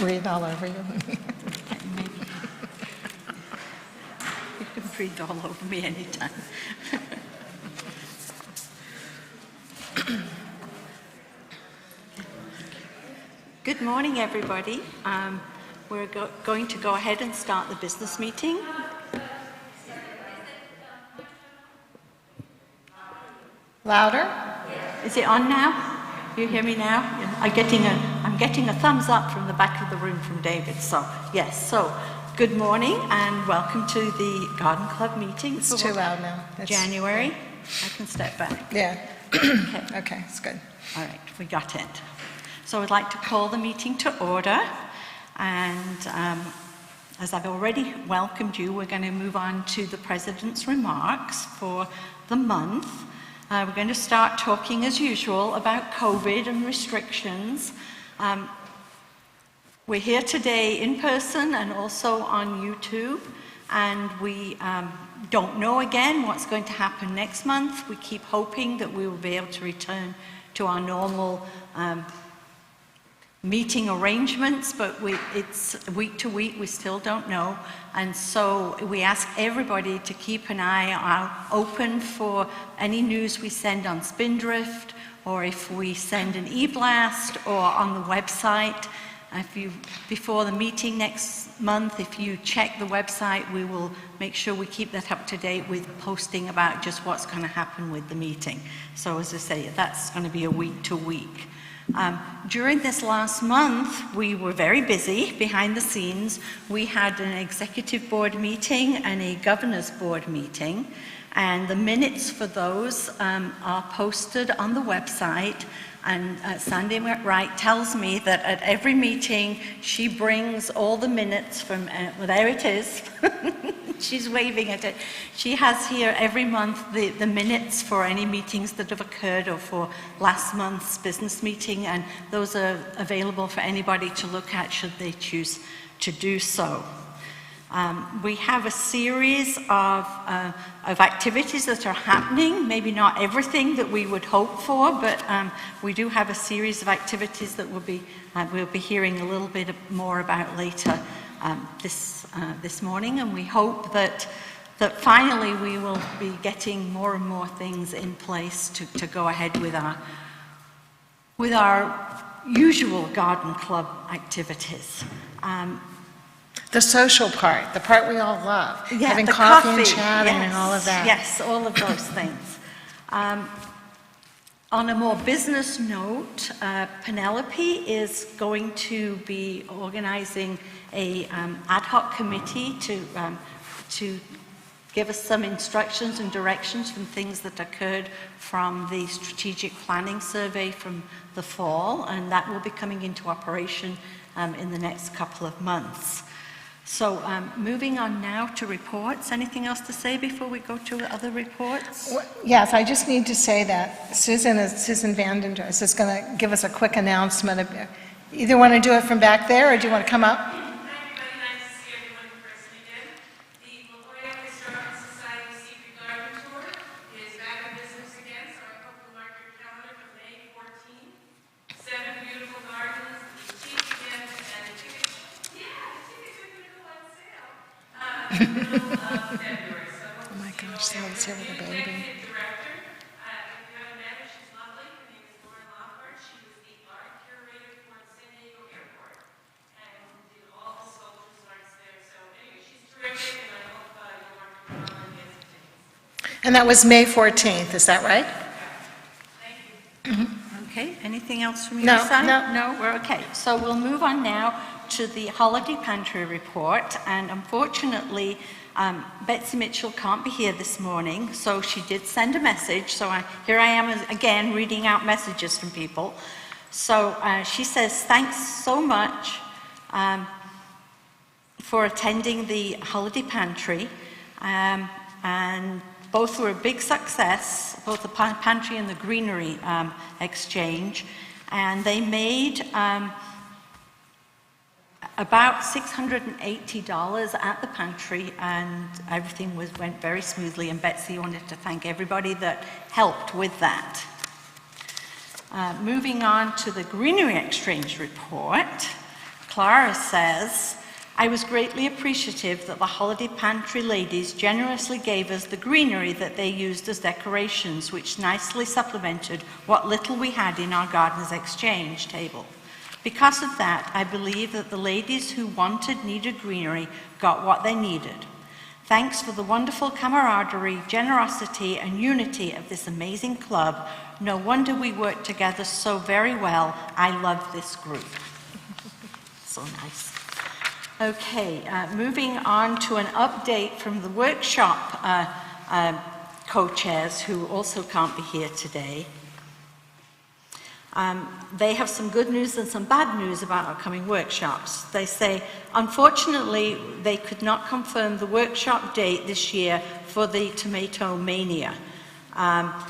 breathe all over you. Maybe. You can breathe all over me anytime. Good morning, everybody. We're going to go ahead and start the business meeting. Louder? Is it on now? You hear me now? I'm getting a thumbs up from the back of the room from David. So yes. So good morning and welcome to the Garden Club meeting. It's too loud now. January. Yeah. I can step back. Yeah. Okay. Okay, it's good. All right, we got it. So I'd like to call the meeting to order. And as I've already welcomed you, we're going to move on to the President's remarks for the month. We're going to start talking, as usual, about COVID and restrictions. We're here today in person and also on YouTube, and we don't know again what's going to happen next month. We keep hoping that we will be able to return to our normal meeting arrangements, but it's week to week, we still don't know. And so we ask everybody to keep an eye out open for any news we send on Spindrift, or if we send an e-blast, or on the website. Before the meeting next month, if you check the website, we will make sure we keep that up to date with posting about just what's going to happen with the meeting. So as I say, that's going to be a week to week. During this last month, we were very busy behind the scenes. We had an executive board meeting and a governor's board meeting, and the minutes for those are posted on the website. And Sandy Wright tells me that at every meeting, she brings all the minutes from, well, there it is. She's waving at it. She has here every month the minutes for any meetings that have occurred or for last month's business meeting, and those are available for anybody to look at should they choose to do so. We have a series of activities that are happening, maybe not everything that we would hope for, but we do have a series of activities that we'll be hearing a little bit more about later this morning, and we hope that finally we will be getting more and more things in place to go ahead with our usual garden club activities. The social part, the part we all love, yeah, having coffee and chatting yes, and all of that. Yes, all of those things. On a more business note, Penelope is going to be organizing a ad hoc committee to give us some instructions and directions from things that occurred from the strategic planning survey from the fall, and that will be coming into operation in the next couple of months. So moving on now to reports. Anything else to say before we go to other reports? Yes, I just need to say that Susan Vandenders is going to give us a quick announcement. Either want to do it from back there, or do you want to come up? Oh my gosh, someone's here with a baby. And that was May 14th, is that right? Thank you. Okay, anything else from your side? No, we're okay. So we'll move on now to the Holiday Pantry report, and unfortunately, Betsy Mitchell can't be here this morning, so she did send a message. So here I am again reading out messages from people. So she says, thanks so much for attending the Holiday Pantry, and both were a big success, both the Pantry and the Greenery Exchange, and they made about $680 at the Pantry, and everything went very smoothly, and Betsy wanted to thank everybody that helped with that. Moving on to the Greenery Exchange report. Clara says, I was greatly appreciative that the Holiday Pantry ladies generously gave us the greenery that they used as decorations, which nicely supplemented what little we had in our Gardeners Exchange table. Because of that, I believe that the ladies who needed greenery got what they needed. Thanks for the wonderful camaraderie, generosity, and unity of this amazing club. No wonder we work together so very well. I love this group. So nice. Okay, moving on to an update from the workshop co-chairs who also can't be here today. They have some good news and some bad news about upcoming workshops. They say, unfortunately, they could not confirm the workshop date this year for the Tomato Mania.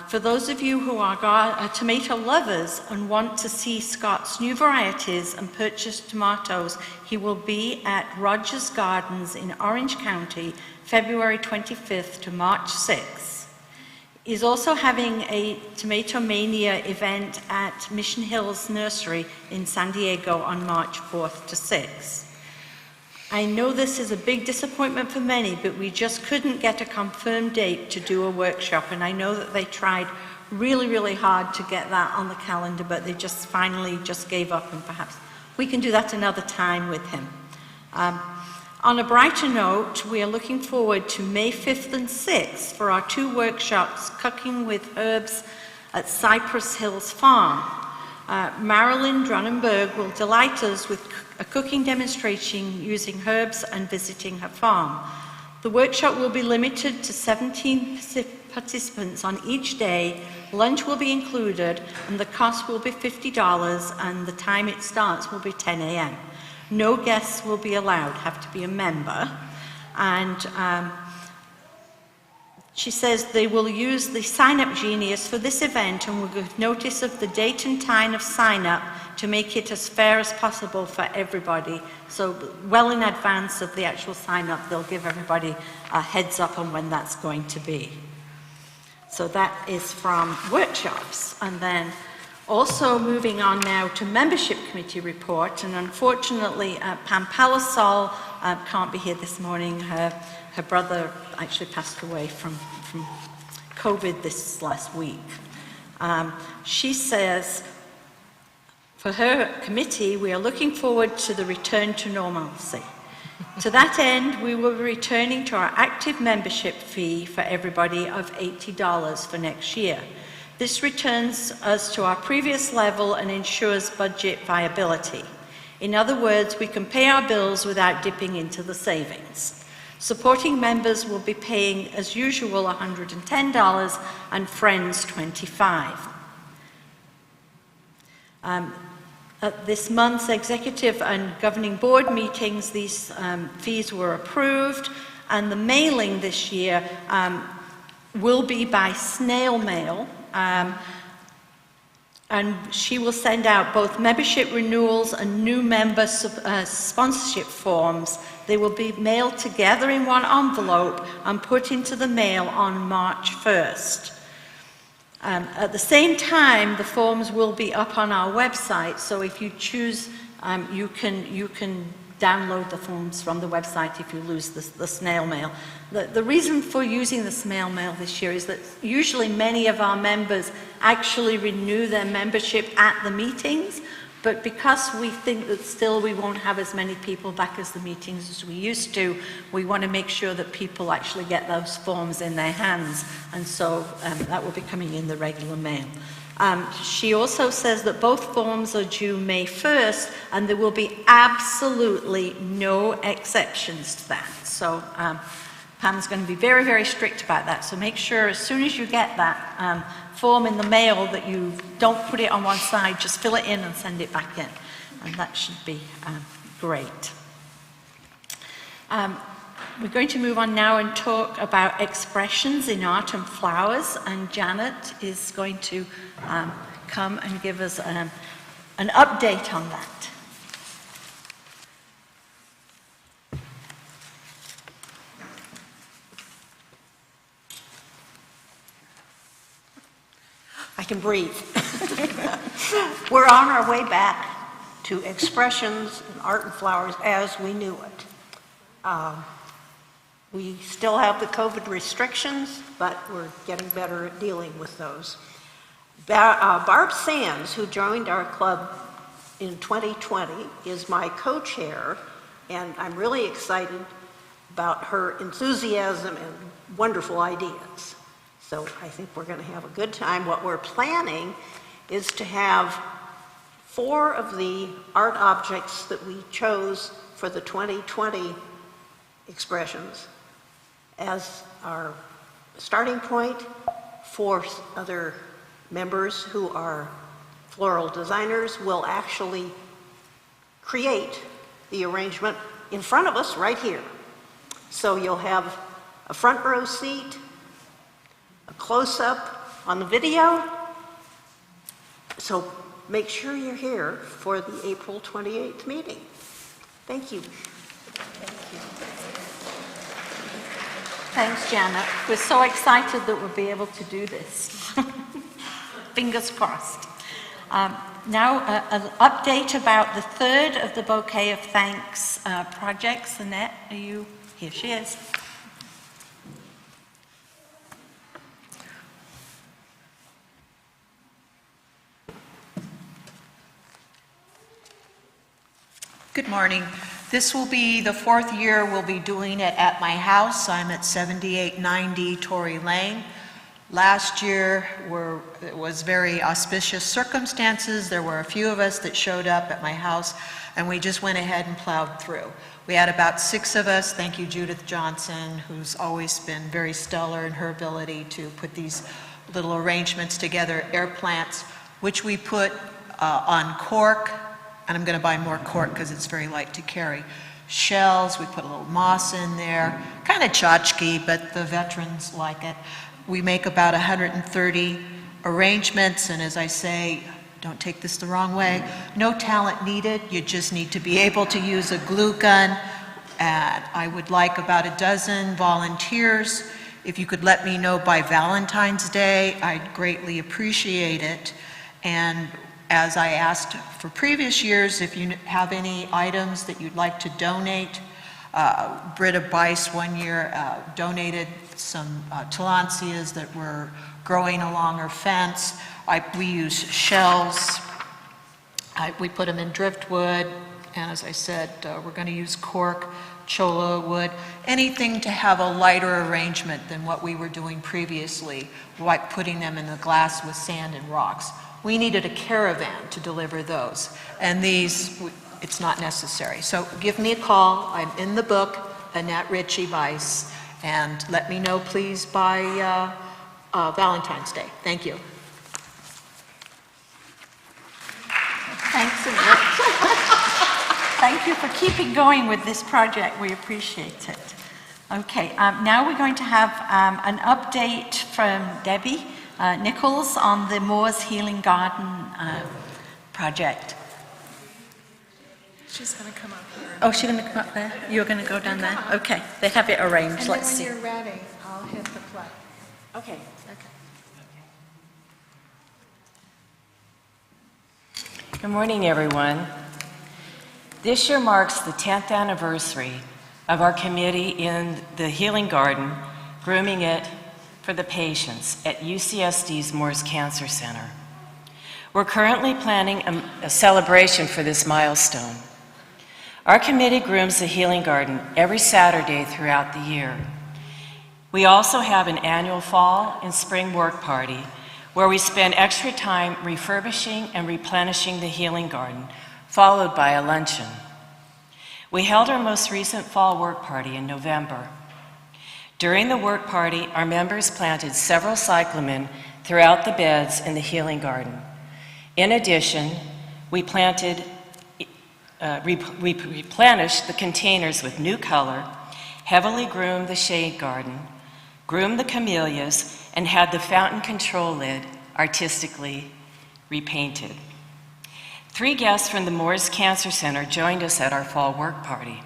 For those of you who are tomato lovers and want to see Scott's new varieties and purchase tomatoes, he will be at Rogers Gardens in Orange County, February 25th to March 6th. He's also having a Tomato Mania event at Mission Hills Nursery in San Diego on March 4th to 6th. I know this is a big disappointment for many, but we just couldn't get a confirmed date to do a workshop, and I know that they tried really, really hard to get that on the calendar, but they just finally just gave up, and perhaps we can do that another time with him. On a brighter note, we are looking forward to May 5th and 6th for our 2 workshops, Cooking with Herbs at Cypress Hills Farm. Marilyn Dronnenberg will delight us with a cooking demonstration using herbs and visiting her farm. The workshop will be limited to 17 participants on each day. Lunch will be included, and the cost will be $50, and the time it starts will be 10 a.m. No guests will be allowed, have to be a member. And she says they will use the sign-up genius for this event and will give notice of the date and time of sign-up to make it as fair as possible for everybody. So well in advance of the actual sign-up, they'll give everybody a heads up on when that's going to be. So that is from workshops. And then also moving on now to membership committee report, and unfortunately Pam Palasol can't be here this morning. Her brother actually passed away from COVID this last week. She says, for her committee, we are looking forward to the return to normalcy. To that end, we will be returning to our active membership fee for everybody of $80 for next year. This returns us to our previous level and ensures budget viability. In other words, we can pay our bills without dipping into the savings. Supporting members will be paying, as usual, $110 and friends $25. At this month's executive and governing board meetings, these fees were approved, and the mailing this year will be by snail mail. And she will send out both membership renewals and new member sponsorship forms. They will be mailed together in one envelope and put into the mail on March 1st. At the same time, the forms will be up on our website, so if you choose, you can download the forms from the website if you lose the snail mail. The reason for using the snail mail this year is that usually many of our members actually renew their membership at the meetings, but because we think that still we won't have as many people back as the meetings as we used to, we want to make sure that people actually get those forms in their hands, and so that will be coming in the regular mail. She also says that both forms are due May 1st, and there will be absolutely no exceptions to that. So Pam's going to be very, very strict about that. So make sure as soon as you get that form in the mail that you don't put it on one side, just fill it in and send it back in. And that should be great. We're going to move on now and talk about expressions in art and flowers, and Janet is going to come and give us an update on that. I can breathe. We're on our way back to expressions and art and flowers as we knew it. We still have the COVID restrictions, but we're getting better at dealing with those. Barb Sands, who joined our club in 2020, is my co-chair, and I'm really excited about her enthusiasm and wonderful ideas. So I think we're going to have a good time. What we're planning is to have 4 of the art objects that we chose for the 2020 expressions as our starting point. 4 other members who are floral designers will actually create the arrangement in front of us right here. So you'll have a front row seat, a close-up on the video. So make sure you're here for the April 28th meeting. Thank you. Thanks, Janet. We're so excited that we'll be able to do this. Fingers crossed. Now, an update about the third of the Bouquet of Thanks projects. Annette, are you? Here she is. Good morning. This will be the 4th year we'll be doing it at my house. I'm at 7890 Torrey Lane. Last year it was very auspicious circumstances. There were a few of us that showed up at my house, and we just went ahead and plowed through. We had about 6 of us. Thank you, Judith Johnson, who's always been very stellar in her ability to put these little arrangements together. Air plants, which we put on cork, and I'm going to buy more cork because it's very light to carry. Shells, we put a little moss in there, kind of tchotchke, but the veterans like it. We make about 130 arrangements, and as I say, don't take this the wrong way, no talent needed. You just need to be able to use a glue gun, and I would like about a dozen volunteers. If you could let me know by Valentine's Day, I'd greatly appreciate it. And as I asked for previous years, if you have any items that you'd like to donate, Britta Bice one year donated some tillandsias that were growing along her fence. We use shells. We put them in driftwood, and as I said, we're going to use cork, cholla wood, anything to have a lighter arrangement than what we were doing previously, like putting them in the glass with sand and rocks. We needed a caravan to deliver those, and these, it's not necessary. So give me a call. I'm in the book, Annette Ritchie Weiss, and let me know, please, by Valentine's Day. Thank you. Thanks, Annette. Thank you for keeping going with this project. We appreciate it. Okay, now we're going to have an update from Debbie Nichols on the Moores Healing Garden project. She's going to come up here. Oh, she's going to come up there? You're going to go down there? Okay, they have it arranged. And Let's see. then when you're ready, I'll hit the play. Okay. Good morning, everyone. This year marks the 10th anniversary of our committee in the Healing Garden, grooming it for the patients at UCSD's Moores Cancer Center. We're currently planning a celebration for this milestone. Our committee grooms the Healing Garden every Saturday throughout the year. We also have an annual fall and spring work party where we spend extra time refurbishing and replenishing the Healing Garden, followed by a luncheon. We held our most recent fall work party in November. During the work party, our members planted several cyclamen throughout the beds in the Healing Garden. In addition, we replenished the containers with new color, heavily groomed the shade garden, groomed the camellias, and had the fountain control lid artistically repainted. 3 guests from the Moores Cancer Center joined us at our fall work party.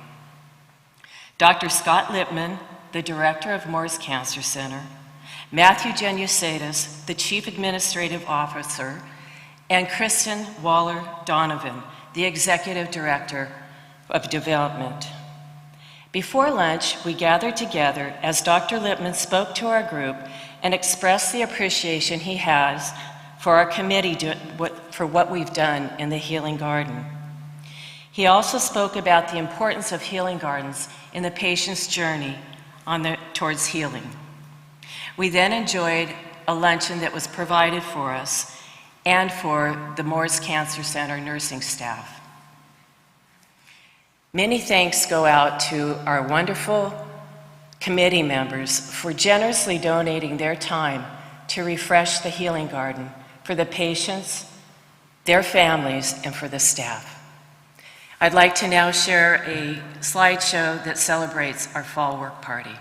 Dr. Scott Lippman, the director of Moores Cancer Center, Matthew Genusatis, the chief administrative officer, and Kristen Waller-Donovan, the Executive Director of Development. Before lunch, we gathered together as Dr. Lippman spoke to our group and expressed the appreciation he has for our committee for what we've done in the Healing Garden. He also spoke about the importance of healing gardens in the patient's journey towards healing. We then enjoyed a luncheon that was provided for us and for the Moores Cancer Center nursing staff. Many thanks go out to our wonderful committee members for generously donating their time to refresh the Healing Garden for the patients, their families, and for the staff. I'd like to now share a slideshow that celebrates our fall work party.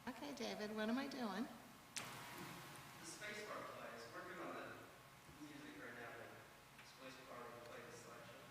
Okay, David, what am I doing? The space bar plays. Working on the music right now. The space bar will play the slideshow.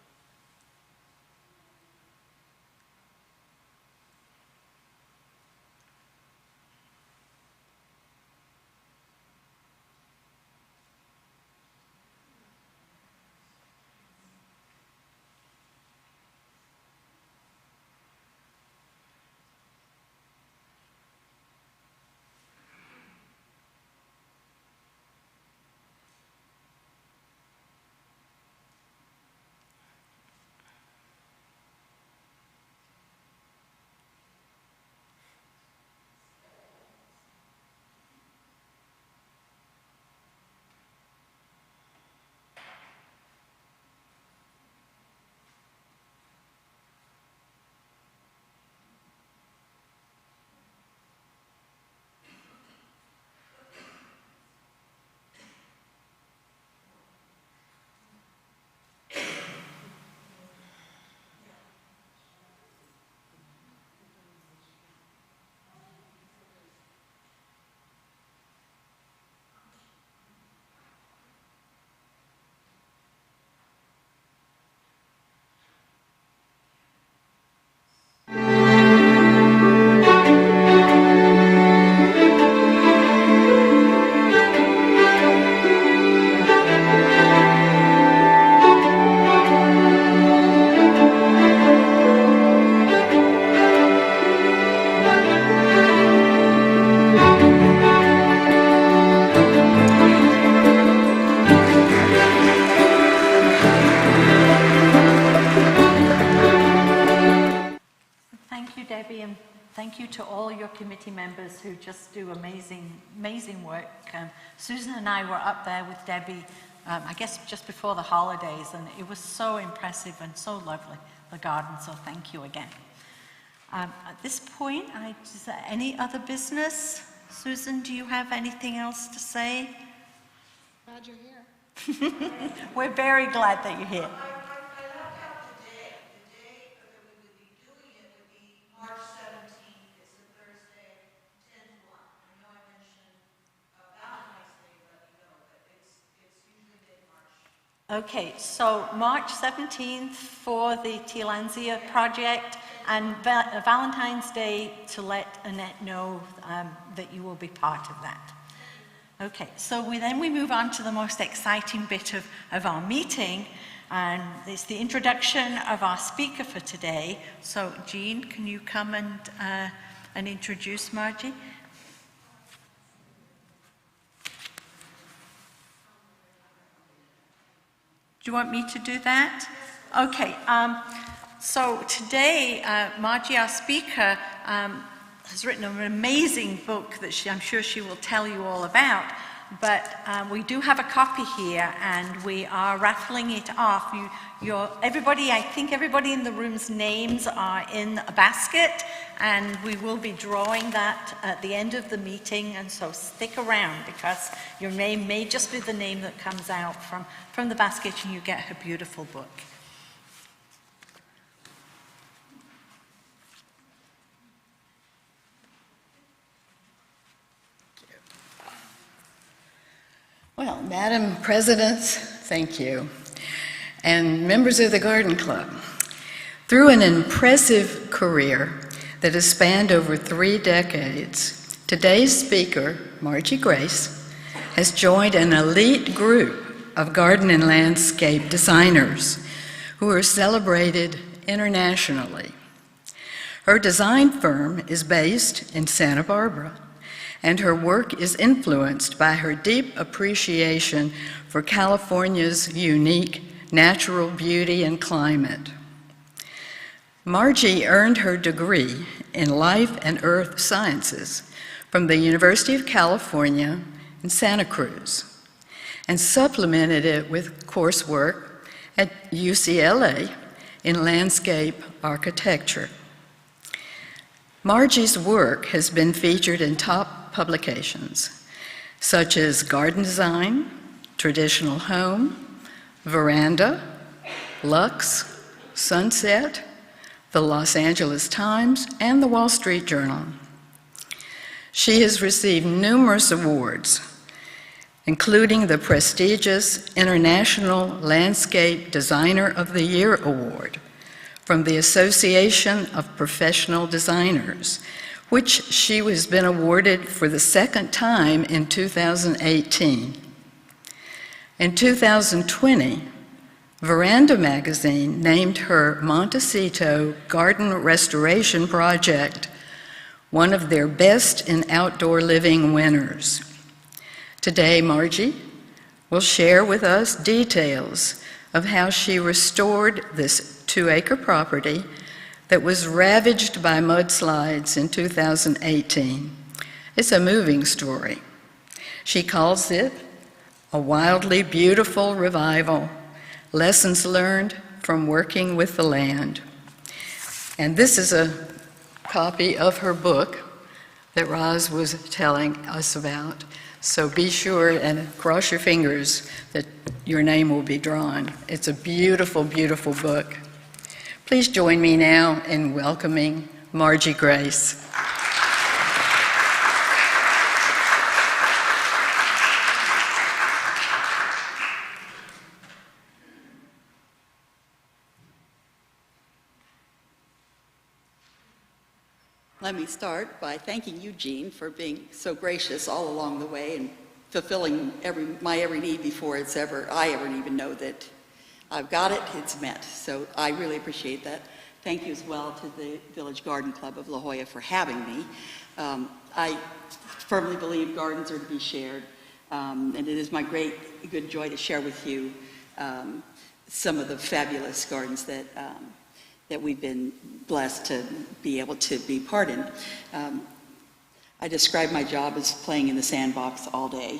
Debbie, and thank you to all your committee members who just do amazing work. Susan and I were up there with Debbie, I guess just before the holidays, and it was so impressive and so lovely, the garden, so thank you again. At this point, is there any other business? Susan, do you have anything else to say? Glad you're here. We're very glad that you're here. March 17th, it's a Thursday, 10 to 1. I know I mentioned Valentine's Day, let me know, but it's usually mid-March. Okay, so March 17th for the Telansia project, and Valentine's Day to let Annette know that you will be part of that. Okay, so we move on to the most exciting bit of our meeting, and it's the introduction of our speaker for today. So Jean, can you come and introduce Margie? Do you want me to do that? Okay, so today Margie, our speaker, has written an amazing book that I'm sure she will tell you all about. But we do have a copy here, and we are raffling it off. I think everybody in the room's names are in a basket, and we will be drawing that at the end of the meeting, and so stick around, because your name may just be the name that comes out from the basket, and you get her beautiful book. Well, Madam President, thank you, and members of the Garden Club. Through an impressive career that has spanned over 3 decades, today's speaker, Margie Grace, has joined an elite group of garden and landscape designers who are celebrated internationally. Her design firm is based in Santa Barbara, and her work is influenced by her deep appreciation for California's unique natural beauty and climate. Margie earned her degree in Life and Earth Sciences from the University of California in Santa Cruz, and supplemented it with coursework at UCLA in landscape architecture. Margie's work has been featured in top publications such as Garden Design, Traditional Home, Veranda, Lux, Sunset, the Los Angeles Times, and the Wall Street Journal. She has received numerous awards, including the prestigious International Landscape Designer of the Year Award from the Association of Professional Designers, which she has been awarded for the 2nd time in 2018. In 2020, Veranda Magazine named her Montecito Garden Restoration project one of their best in outdoor living winners. Today, Margie will share with us details of how she restored this 2-acre property that was ravaged by mudslides in 2018. It's a moving story. She calls it a wildly beautiful revival, lessons learned from working with the land. And this is a copy of her book that Roz was telling us about. So be sure and cross your fingers that your name will be drawn. It's a beautiful, beautiful book. Please join me now in welcoming Margie Grace. Let me start by thanking you, Jean, for being so gracious all along the way and fulfilling my every need before I ever even know that I've got it, it's met. So I really appreciate that. Thank you as well to the Village Garden Club of La Jolla for having me. I firmly believe gardens are to be shared, and it is my good joy to share with you some of the fabulous gardens that we've been blessed to be able to be part in. I describe my job as playing in the sandbox all day.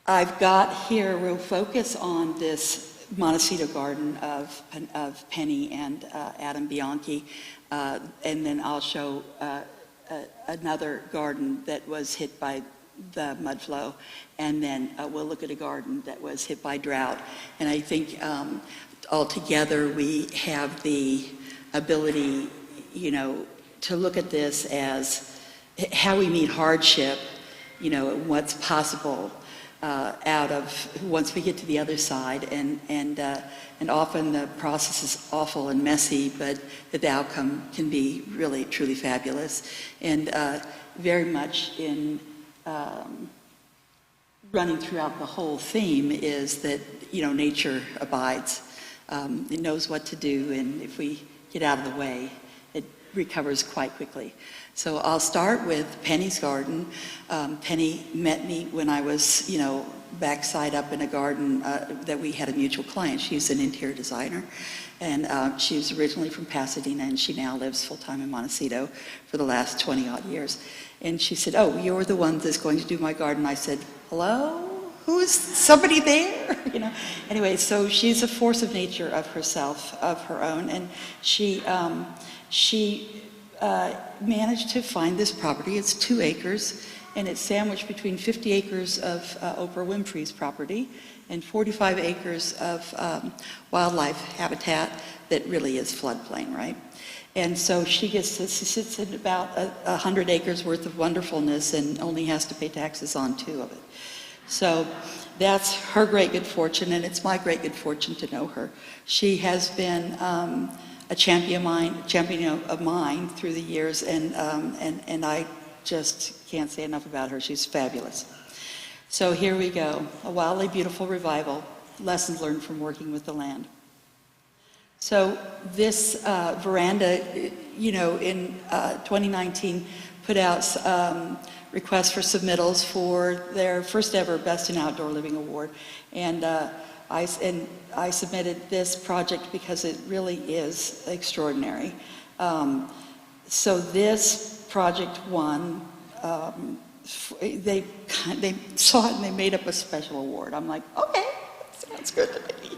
I've got here a real focus on this Montecito garden of Penny and Adam Bianchi, and then I'll show another garden that was hit by the mud flow, and then we'll look at a garden that was hit by drought. And I think altogether we have the ability, to look at this as how we meet hardship, what's possible out of once we get to the other side, and often the process is awful and messy, but the outcome can be really truly fabulous. And very much in running throughout the whole theme is that nature abides. It knows what to do, and if we get out of the way, it recovers quite quickly. So I'll start with Penny's garden. Penny met me when I was, backside up in a garden that we had a mutual client. She's an interior designer, and she was originally from Pasadena, and she now lives full-time in Montecito for the last 20-odd years. And she said, "Oh, you're the one that's going to do my garden." I said, "Hello? Who is somebody there?" Anyway, so she's a force of nature of herself, of her own, and she managed to find this property. It's 2 acres, and it's sandwiched between 50 acres of Oprah Winfrey's property and 45 acres of wildlife habitat that really is floodplain, right? And so she sits in about 100 acres worth of wonderfulness and only has to pay taxes on 2 of it. So that's her great good fortune, and it's my great good fortune to know her. She has been a champion of mine through the years, and I just can't say enough about her. She's fabulous. So here we go, a wildly beautiful revival, lessons learned from working with the land. So this veranda, in 2019, put out requests for submittals for their first ever Best in Outdoor Living Award. And I submitted this project because it really is extraordinary. So this project won. They saw it and they made up a special award. I'm like, okay, sounds good to me.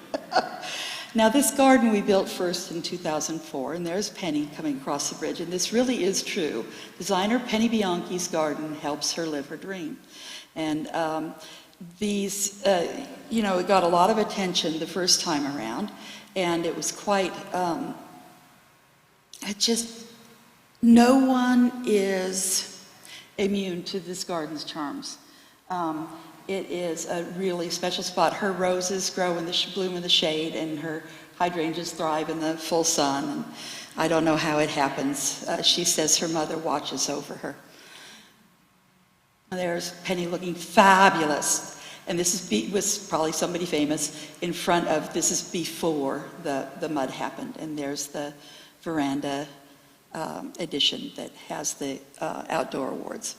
Now this garden we built first in 2004, and there's Penny coming across the bridge, and this really is true. Designer Penny Bianchi's garden helps her live her dream. And these, it got a lot of attention the first time around, and it was quite, no one is immune to this garden's charms. It is a really special spot. Her roses grow in bloom in the shade, and her hydrangeas thrive in the full sun. And I don't know how it happens. She says her mother watches over her. There's Penny looking fabulous. And this was probably somebody famous in front of, this is before the mud happened. And there's the veranda edition that has the outdoor awards.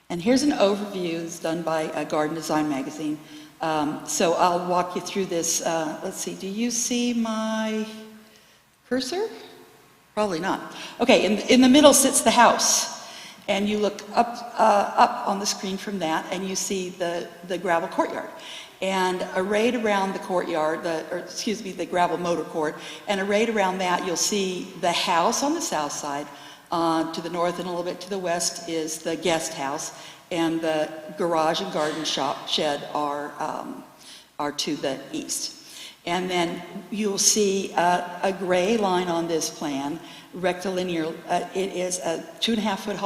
And here's an overview that's done by Garden Design Magazine. So I'll walk you through this. Let's see, do you see my cursor? Probably not. Okay, in the middle sits the house. And you look up on the screen from that, and you see the gravel courtyard. And arrayed around the courtyard, the gravel motor court, and arrayed around that, you'll see the house on the south side. To the north and a little bit to the west is the guest house, and the garage and garden shed are to the east. And then you'll see a gray line on this plan, rectilinear. It is a 2.5-foot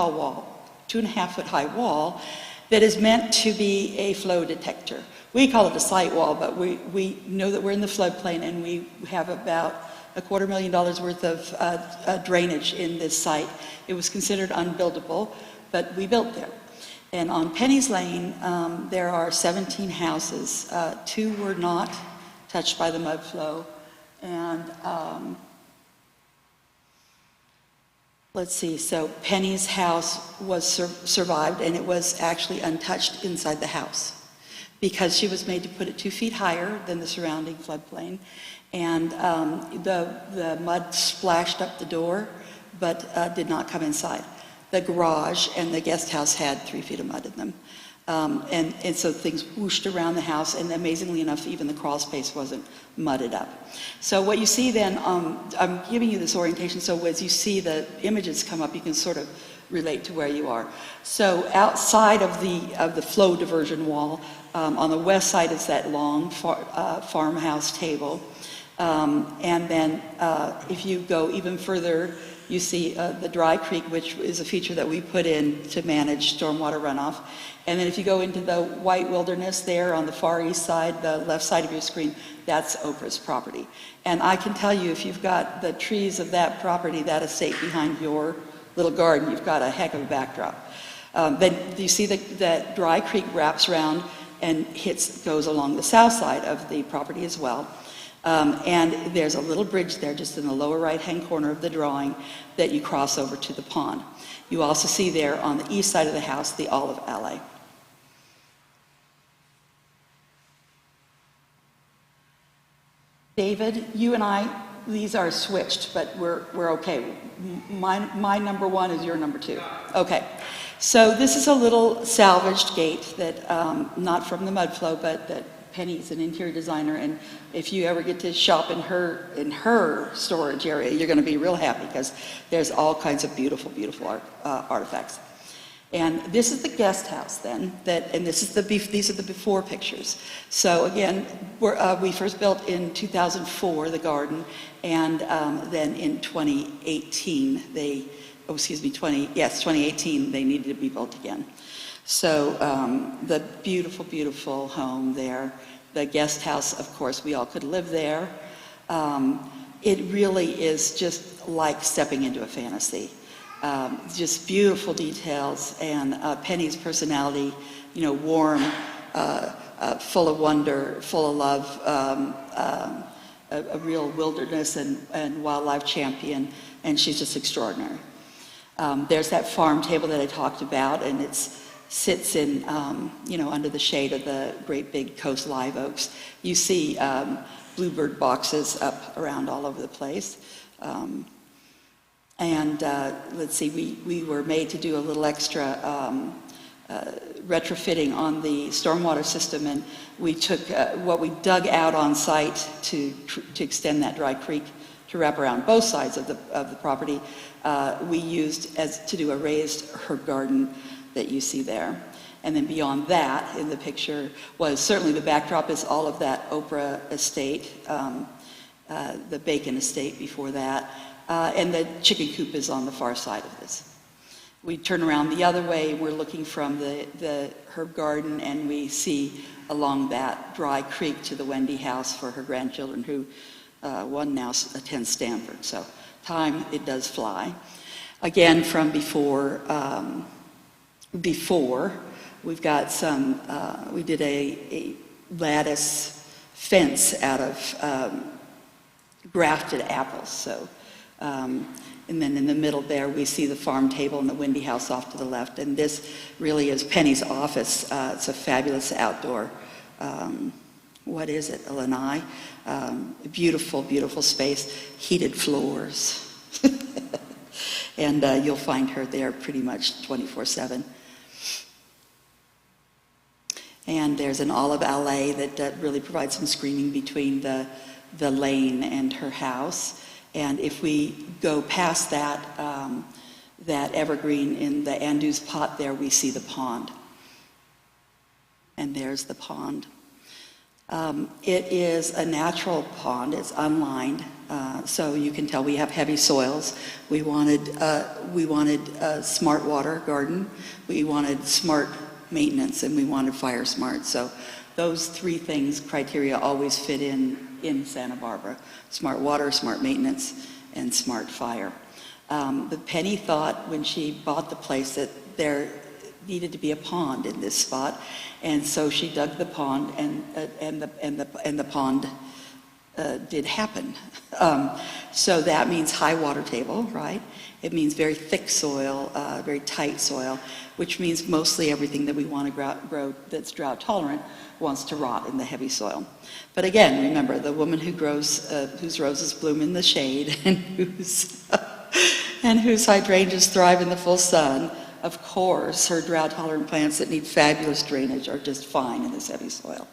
high wall that is meant to be a flow detector. We call it a sight wall, but we know that we're in the floodplain, and we have about $250,000 worth of drainage in this site. It was considered unbuildable, but we built there. And on Penny's Lane, there are 17 houses. 2 were not touched by the mud flow. And let's see, so Penny's house was survived, and it was actually untouched inside the house because she was made to put it 2 feet higher than the surrounding floodplain. And the mud splashed up the door, but did not come inside. The garage and the guest house had 3 feet of mud in them. And so things whooshed around the house, and amazingly enough, even the crawl space wasn't mudded up. So what you see then, I'm giving you this orientation, so as you see the images come up, you can sort of relate to where you are. So outside of the flow diversion wall, on the west side is that long farmhouse table. And then if you go even further, you see the dry creek, which is a feature that we put in to manage stormwater runoff. And then if you go into the white wilderness there on the far east side, the left side of your screen, that's Oprah's property. And I can tell you, if you've got the trees of that property, that estate behind your little garden, you've got a heck of a backdrop. Then you see that dry creek wraps around and goes along the south side of the property as well. And there's a little bridge there just in the lower right-hand corner of the drawing that you cross over to the pond. You also see there on the east side of the house the olive alley. David, you and I, these are switched, but we're okay. My number 1 is your number 2. Okay. So this is a little salvaged gate that, not from the mud flow, but that Penny's an interior designer, and if you ever get to shop in her storage area, you're going to be real happy because there's all kinds of beautiful, beautiful artifacts. And this is the guest house then, and these are the before pictures. So again, we first built in 2004 the garden, and then in 2018 2018 they needed to be built again. So the beautiful, beautiful home there, the guest house, of course, we all could live there. It really is just like stepping into a fantasy. Just beautiful details, and Penny's personality, you know, warm, full of wonder, full of love, a real wilderness and wildlife champion, and she's just extraordinary. There's that farm table that I talked about, and it sits in, you know, under the shade of the great big coast live oaks. You see bluebird boxes up around all over the place. Let's see, we were made to do a little extra retrofitting on the stormwater system, and we took what we dug out on site to extend that dry creek to wrap around both sides of the property. We used to do a raised herb garden that you see there. And then beyond that, in the picture, was certainly the backdrop is all of that Oprah estate, the Bacon estate before that, and the chicken coop is on the far side of this. We turn around the other way, we're looking from the herb garden, and we see along that dry creek to the Wendy house for her grandchildren, who one now attends Stanford. So time, it does fly. Again, from before, we've got some, we did a lattice fence out of grafted apples. So, and then in the middle there, we see the farm table and the Wendy house off to the left. And this really is Penny's office. It's a fabulous outdoor, what is it, a lanai? Beautiful, beautiful space, heated floors. And you'll find her there pretty much 24/7. And there's an olive alley that really provides some screening between the lane and her house. And if we go past that, that evergreen in the Andrews pot there, we see the pond. And there's the pond. It is a natural pond. It's unlined, so you can tell we have heavy soils. We wanted a smart water garden. We wanted smart maintenance, and we wanted fire smart. So those three things, criteria, always fit in Santa Barbara: smart water, smart maintenance, and smart fire. But Penny thought when she bought the place that there needed to be a pond in this spot, and so she dug the pond, and the pond did happen. So that means high water table, right? It means very thick soil, very tight soil, which means mostly everything that we want to grow that's drought tolerant wants to rot in the heavy soil. But again, remember, the woman who grows, whose roses bloom in the shade and whose hydrangeas thrive in the full sun, of course, her drought-tolerant plants that need fabulous drainage are just fine in this heavy soil.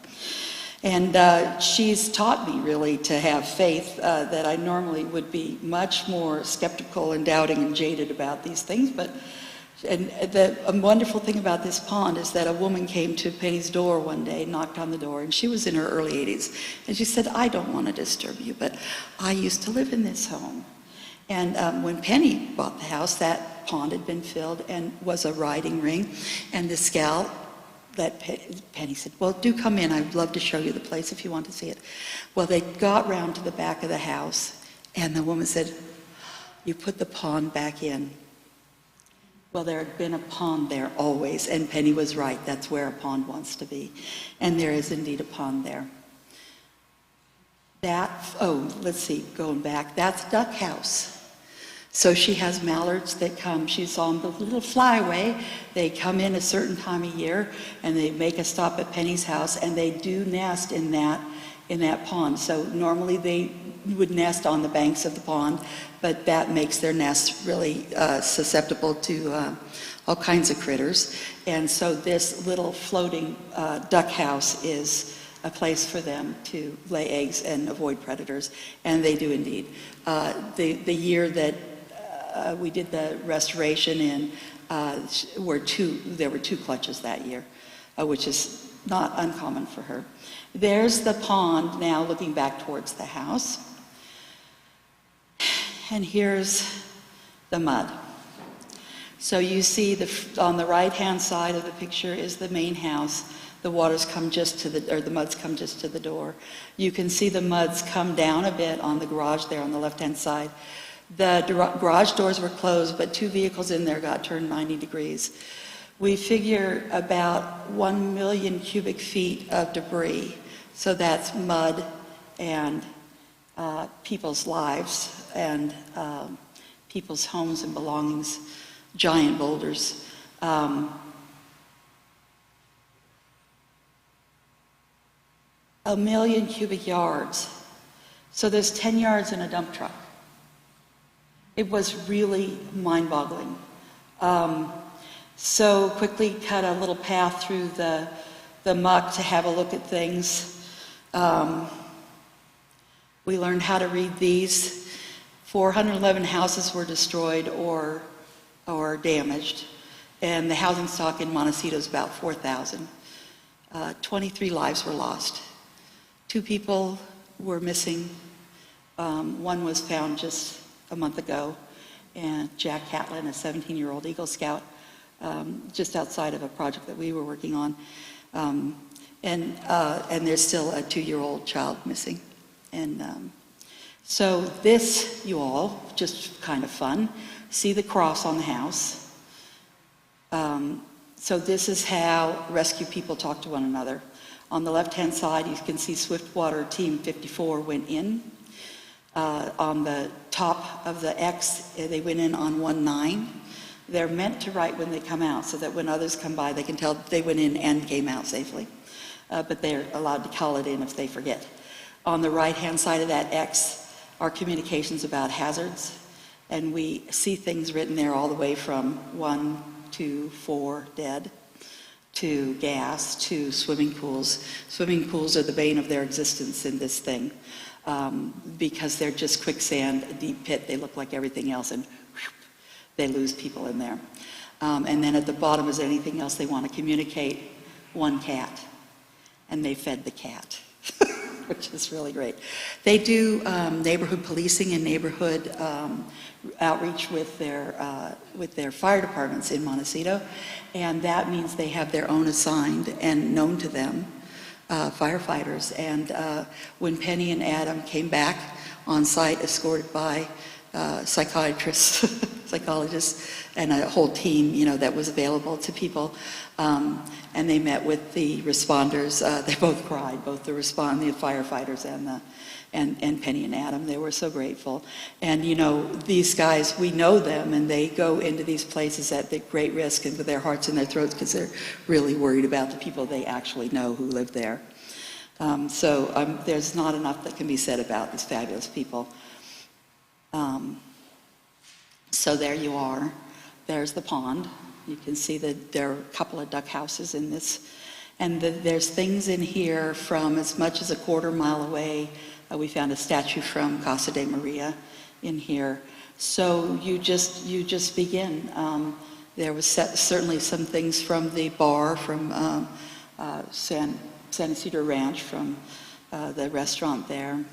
And she's taught me really to have faith that I normally would be much more skeptical and doubting and jaded about these things. But the wonderful thing about this pond is that a woman came to Penny's door one day, knocked on the door, and she was in her early 80s. And she said, "I don't want to disturb you, but I used to live in this home." And when Penny bought the house, that pond had been filled and was a riding ring. And this gal, that Penny said, "Well, do come in. I'd love to show you the place if you want to see it." Well, they got round to the back of the house, and the woman said, "You put the pond back in." Well, there had been a pond there always, and Penny was right. That's where a pond wants to be. And there is indeed a pond there. Let's see, going back, that's Duck House. So she has mallards that come, she's on the little flyway. They come in a certain time of year, and they make a stop at Penny's house, and they do nest in that pond. So normally they would nest on the banks of the pond, but that makes their nest really susceptible to all kinds of critters. And so this little floating duck house is a place for them to lay eggs and avoid predators, and they do indeed. The year that we did the restoration in, there were two clutches that year, which is not uncommon for her. There's the pond now looking back towards the house. And here's the mud. So you see on the right-hand side of the picture is the main house. The waters come just to the muds come just to the door. You can see the muds come down a bit on the garage there on the left-hand side. The garage doors were closed, but 2 vehicles in there got turned 90 degrees. We figure about 1 million cubic feet of debris. So that's mud and people's lives and people's homes and belongings, giant boulders. A million cubic yards. So there's 10 yards in a dump truck. It was really mind-boggling. So quickly cut a little path through the muck to have a look at things. We learned how to read these. 411 houses were destroyed or damaged, and the housing stock in Montecito is about 4,000. 23 lives were lost. 2 people were missing. One was found just a month ago, and Jack Catlin, a 17-year-old Eagle Scout, just outside of a project that we were working on. And there's still a 2-year-old child missing. And so this, you all, just kind of fun, see the cross on the house. So this is how rescue people talk to one another. On the left-hand side, you can see Swiftwater Team 54 went in. On the top of the X, they went in on 1-9. They're meant to write when they come out so that when others come by, they can tell they went in and came out safely. But they're allowed to call it in if they forget. On the right-hand side of that X are communications about hazards. And we see things written there all the way from 1 to 4 dead, to gas, to swimming pools. Swimming pools are the bane of their existence in this thing because they're just quicksand, a deep pit. They look like everything else, and whew, they lose people in there. And then at the bottom is anything else they want to communicate. 1 cat, and they fed the cat, which is really great. They do neighborhood policing and neighborhood outreach with their fire departments in Montecito, and that means they have their own assigned and known to them firefighters. And when Penny and Adam came back on site, escorted by psychiatrists, psychologists, and a whole team, that was available to people, and they met with the responders. They both cried, both the firefighters and Penny and Adam. They were so grateful. And these guys, we know them, and they go into these places at the great risk and with their hearts in their throats because they're really worried about the people they actually know who live there. So there's not enough that can be said about these fabulous people. So there you are. There's the pond. You can see that there are a couple of duck houses in this. And there's things in here from as much as a quarter mile away. We found a statue from Casa de Maria in here. So you just begin. There was certainly some things from the bar from San Isidro Ranch, from the restaurant there.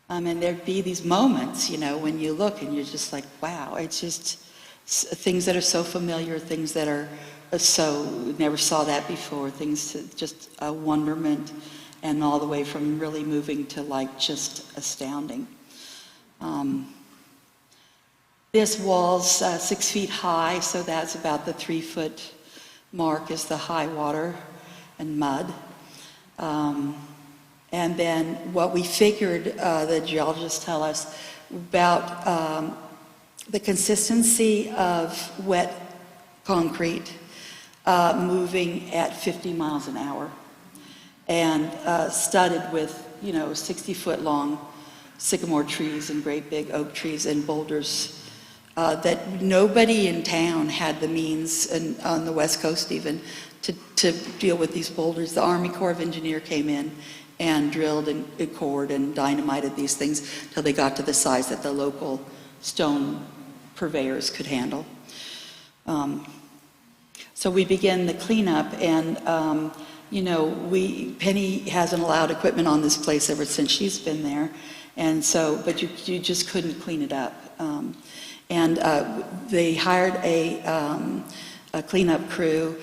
And there'd be these moments, when you look and you're just like, wow, it's just things that are so familiar, things that are so, never saw that before, things to just a wonderment, and all the way from really moving to just astounding. This wall's 6 feet high, so that's about the 3-foot mark is the high water and mud. And then what we figured, the geologists tell us, about the consistency of wet concrete moving at 50 miles an hour and studded with, 60-foot long sycamore trees and great big oak trees and boulders that nobody in town had the means, and on the West Coast even, to deal with these boulders. The Army Corps of Engineers came in and drilled and cored and dynamited these things till they got to the size that the local stone purveyors could handle. So we began the cleanup, and Penny hasn't allowed equipment on this place ever since she's been there, and so, but you just couldn't clean it up. And they hired a cleanup crew.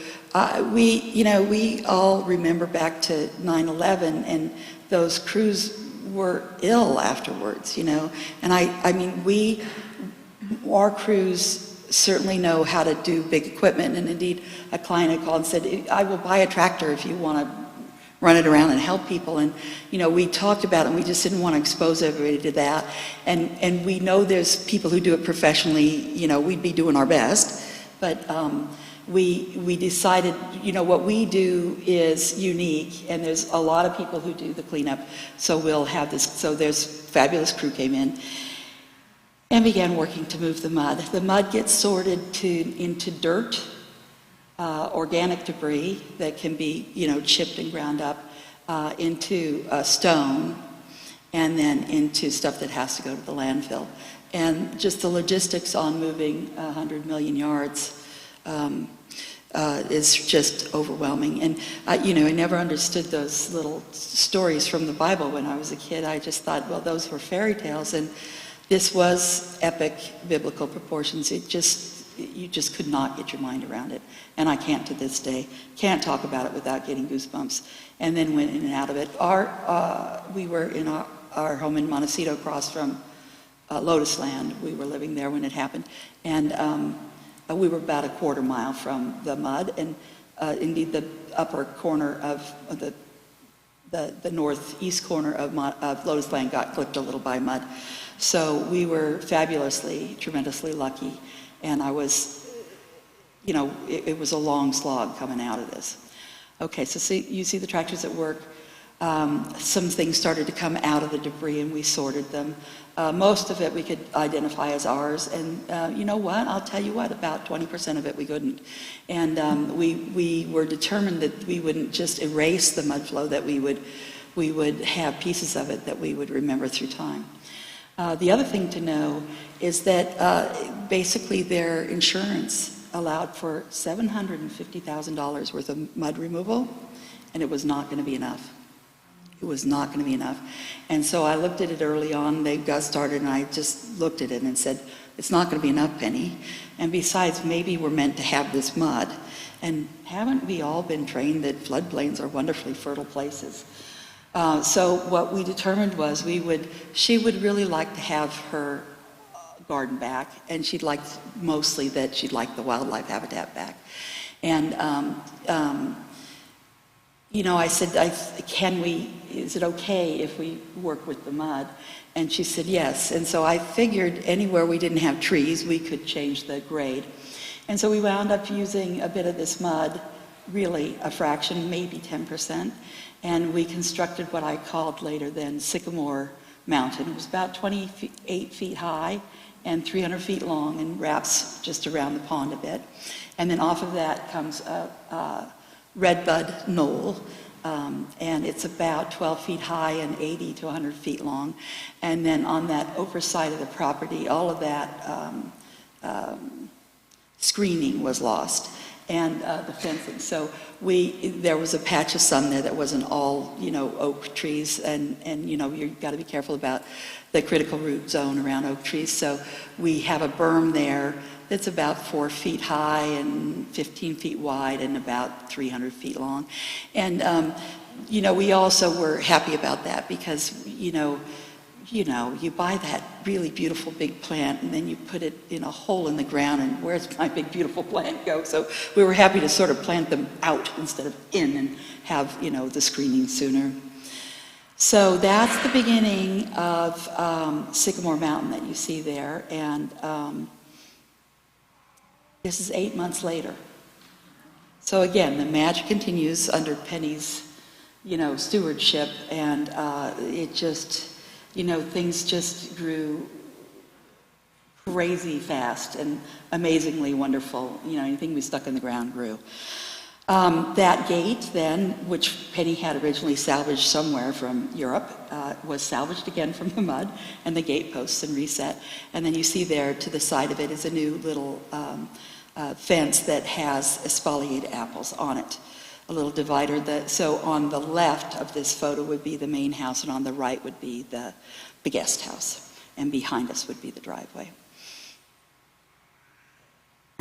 We all remember back to 9/11, and those crews were ill afterwards, And I mean, our crews certainly know how to do big equipment, and indeed, a client had called and said, I will buy a tractor if you want to run it around and help people. And, we talked about it, and we just didn't want to expose everybody to that. And we know there's people who do it professionally, we'd be doing our best. But we decided, what we do is unique, and there's a lot of people who do the cleanup. So we'll have this, so there's fabulous crew came in and began working to move the mud. The mud gets sorted into dirt, organic debris that can be, chipped and ground up, into stone, and then into stuff that has to go to the landfill. And just the logistics on moving 100 million yards is just overwhelming. And, I never understood those little stories from the Bible when I was a kid. I just thought, well, those were fairy tales, and this was epic biblical proportions. You just could not get your mind around it. And I can't to this day. Can't talk about it without getting goosebumps. And then went in and out of it. We were in our home in Montecito across from Lotus Land. We were living there when it happened. And we were about a quarter mile from the mud. And indeed, the upper corner of the northeast corner of Lotus Land got clipped a little by mud. So we were fabulously, tremendously lucky. And I was, it was a long slog coming out of this. Okay, so you see the tractors at work. Some things started to come out of the debris, and we sorted them. Most of it we could identify as ours, and you know what? I'll tell you what, about 20% of it we couldn't. And we were determined that we wouldn't just erase the mud flow, that we would have pieces of it that we would remember through time. The other thing to know is that basically their insurance allowed for $750,000 worth of mud removal, and it was not going to be enough. It was not going to be enough. And so I looked at it early on. They got started, and I just looked at it and said, it's not going to be enough, Penny. And besides, maybe we're meant to have this mud. And haven't we all been trained that floodplains are wonderfully fertile places? So what we determined was she would really like to have her garden back, and she'd like mostly that she'd like the wildlife habitat back. And I said, is it okay if we work with the mud? And she said yes. And so I figured anywhere we didn't have trees, we could change the grade. And so we wound up using a bit of this mud, really a fraction, maybe 10%. And we constructed what I called later then Sycamore Mountain. It was about 28 feet high and 300 feet long, and wraps just around the pond a bit. And then off of that comes a redbud knoll, and it's about 12 feet high and 80 to 100 feet long. And then on that overside of the property, all of that screening was lost, and the fencing. So there was a patch of sun there that wasn't all, oak trees, and you've got to be careful about the critical root zone around oak trees. So we have a berm there that's about 4 feet high and 15 feet wide and about 300 feet long. And, we also were happy about that because, you buy that really beautiful big plant and then you put it in a hole in the ground, and where's my big beautiful plant go? So we were happy to sort of plant them out instead of in and have, the screening sooner. So that's the beginning of Sycamore Mountain that you see there, and this is 8 months later. So again, the magic continues under Penny's, stewardship, and it just, things just grew crazy fast and amazingly wonderful. Anything we stuck in the ground grew. That gate then, which Penny had originally salvaged somewhere from Europe, was salvaged again from the mud, and the gate posts and reset. And then you see there to the side of it is a new little fence that has espaliered apples on it, a little divider. So on the left of this photo would be the main house, and on the right would be the guest house, and behind us would be the driveway.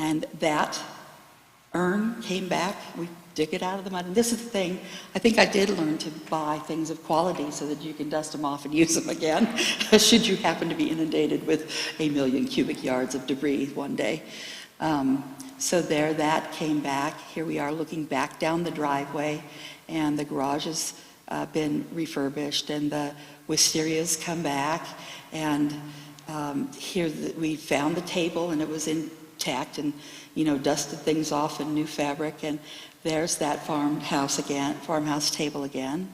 And that urn came back. We dig it out of the mud. And this is the thing, I think I did learn to buy things of quality so that you can dust them off and use them again, should you happen to be inundated with 1 million cubic yards of debris one day. So there, that came back. Here we are looking back down the driveway, and the garage has been refurbished, and the wisteria's come back. And here we found the table, and it was intact, and dusted things off in new fabric. And there's that farmhouse table again.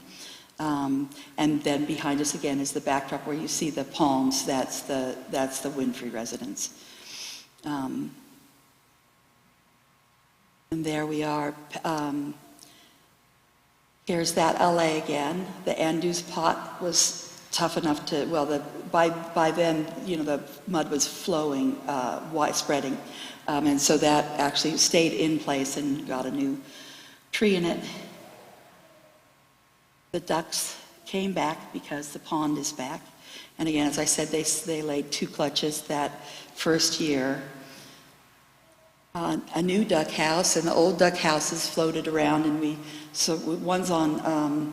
And then behind us again is the backdrop where you see the palms. That's the Winfrey residence. And there we are. Here's that LA again. The Andrews pot was tough enough to, by then, the mud was flowing, spreading. And so that actually stayed in place and got a new tree in it. The ducks came back because the pond is back. And again, as I said, they laid 2 clutches that first year. A new duck house, and the old duck houses floated around, and one's on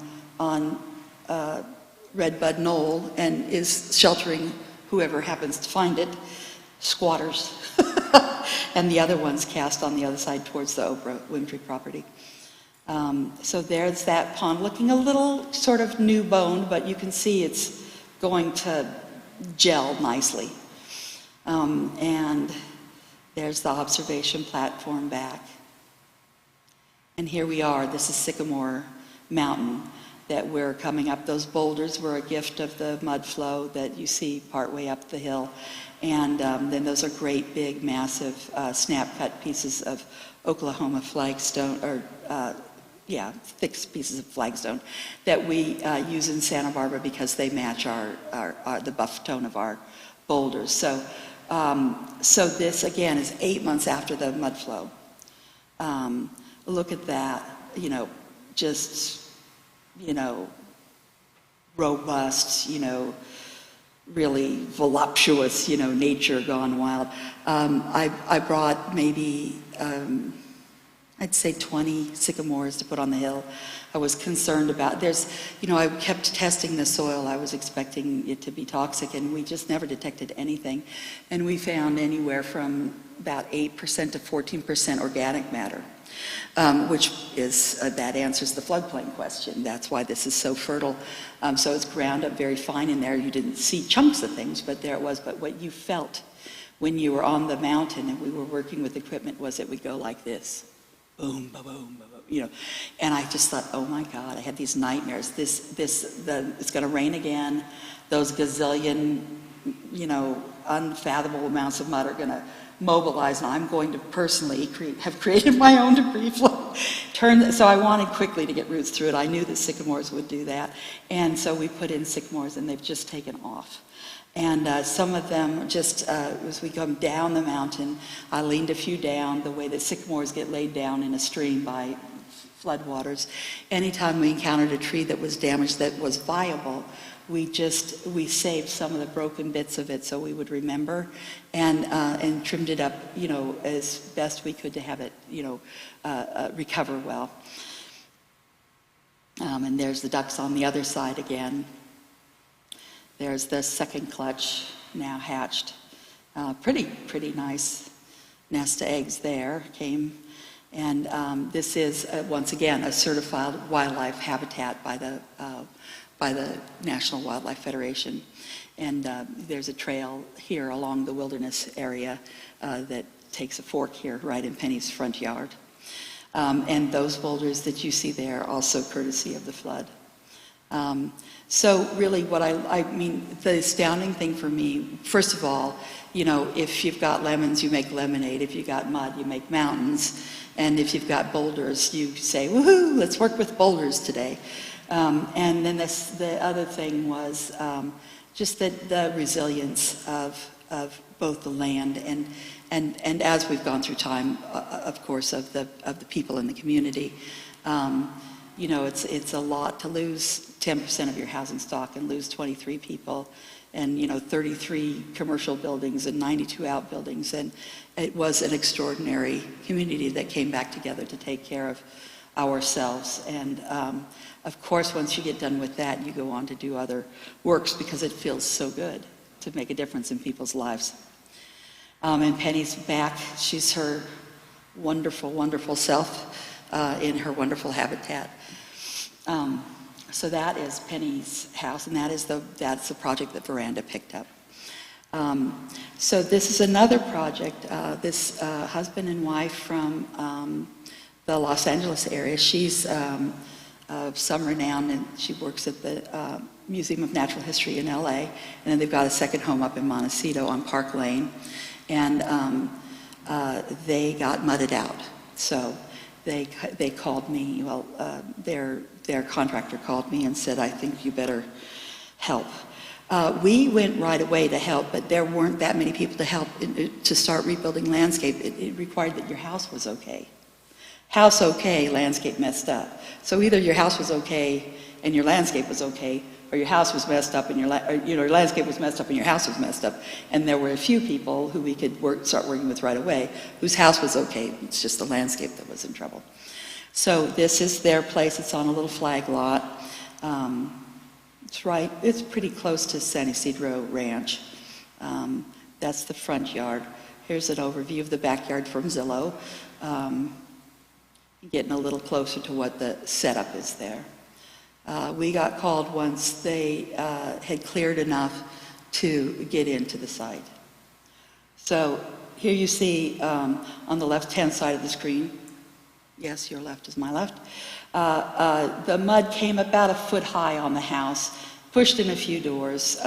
Redbud Knoll and is sheltering whoever happens to find it, squatters. And the other one's cast on the other side towards the Oprah Winfrey property. So there's that pond, looking a little sort of new boned, but you can see it's going to gel nicely. And there's the observation platform back. And here we are. This is Sycamore Mountain that we're coming up. Those boulders were a gift of the mud flow that you see partway up the hill. And then those are great, big, massive, snap-cut pieces of Oklahoma flagstone, thick pieces of flagstone that we use in Santa Barbara because they match the buff tone of our boulders. So this, again, is 8 months after the mud flow. Look at that, robust, really voluptuous, nature gone wild. I brought maybe, I'd say 20 sycamores to put on the hill. I was concerned about, I kept testing the soil. I was expecting it to be toxic, and we just never detected anything. And we found anywhere from about 8% to 14% organic matter, which is, that answers the floodplain question. That's why this is so fertile. So it's ground up very fine in there. You didn't see chunks of things, but there it was. But what you felt when you were on the mountain and we were working with equipment was it would go like this. Boom, ba boom, ba boom, And I just thought, oh my God, I had these nightmares. It's going to rain again. Those gazillion, unfathomable amounts of mud are going to mobilize, and I'm going to personally have created my own debris flow. So I wanted quickly to get roots through it. I knew that sycamores would do that. And so we put in sycamores, and they've just taken off. And some of them just, as we come down the mountain, I leaned a few down the way that sycamores get laid down in a stream by floodwaters. Anytime we encountered a tree that was damaged that was viable, we saved some of the broken bits of it so we would remember, and trimmed it up, as best we could to have it, recover well. And there's the ducks on the other side again. There's the second clutch now hatched. Pretty nice nest of eggs there came. And this is, once again, a certified wildlife habitat by the National Wildlife Federation. And there's a trail here along the wilderness area that takes a fork here right in Penny's front yard. And those boulders that you see there are also courtesy of the flood. So really the astounding thing for me, first of all, if you've got lemons, you make lemonade. If you've got mud, you make mountains. And if you've got boulders, you say, woohoo, let's work with boulders today. And then the other thing was just the resilience of both the land and as we've gone through time, of course, of the people in the community. You know, it's a lot to lose 10% of your housing stock and lose 23 people and, you know, 33 commercial buildings and 92 outbuildings. And it was an extraordinary community that came back together to take care of ourselves. And of course, once you get done with that, you go on to do other works because it feels so good to make a difference in people's lives. And Penny's back. She's her wonderful, wonderful self in her wonderful habitat. So that is Penny's house, and that's the project that Veranda picked up. So this is another project. This husband and wife from the Los Angeles area. She's of some renown, and she works at the Museum of Natural History in LA. And then they've got a second home up in Montecito on Park Lane. And they got mudded out. So they called me, well, their contractor called me and said, I think you better help. We went right away to help, but there weren't that many people to help to start rebuilding landscape. It required that your house was okay. House okay, landscape messed up. So either your house was okay and your landscape was okay, or your house was messed up and your landscape was messed up and your house was messed up. And there were a few people who we could start working with right away whose house was okay. It's just the landscape that was in trouble. So this is their place. It's on a little flag lot. It's pretty close to San Isidro Ranch. That's the front yard. Here's an overview of the backyard from Zillow. Getting a little closer to what the setup is there. We got called once they had cleared enough to get into the site. So here you see on the left-hand side of the screen, yes, your left is my left, the mud came about a foot high on the house, pushed in a few doors.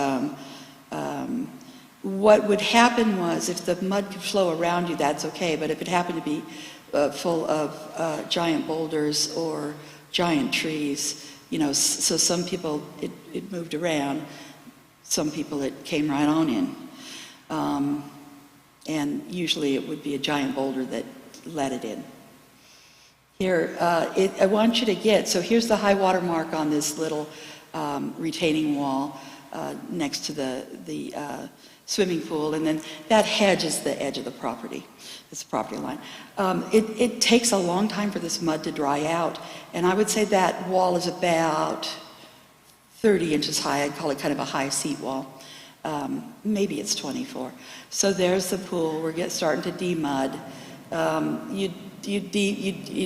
What would happen was if the mud could flow around you, that's okay, but if it happened to be full of giant boulders or giant trees, you know, so some people, it moved around. Some people, it came right on in. And usually it would be a giant boulder that let it in. Here, I want you to get, so here's the high water mark on this little retaining wall next to the swimming pool, and then that hedge is the edge of the property. It's the property line. It takes a long time for this mud to dry out, and I would say that wall is about 30 inches high. I'd call it kind of a high seat wall. Maybe it's 24. So there's the pool. We're starting to de-mud. You'd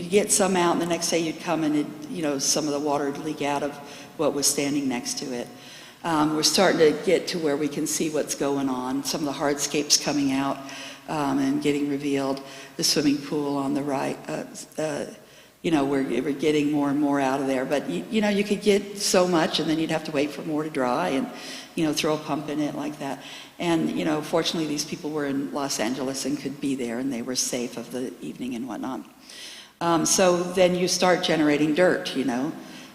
get some out, and the next day you'd come and some of the water would leak out of what was standing next to it. We're starting to get to where we can see what's going on. Some of the hardscapes coming out and getting revealed. The swimming pool on the right, we're getting more and more out of there. But you could get so much, and then you'd have to wait for more to dry, and throw a pump in it like that. And fortunately, these people were in Los Angeles and could be there, and they were safe of the evening and whatnot. So then you start generating dirt,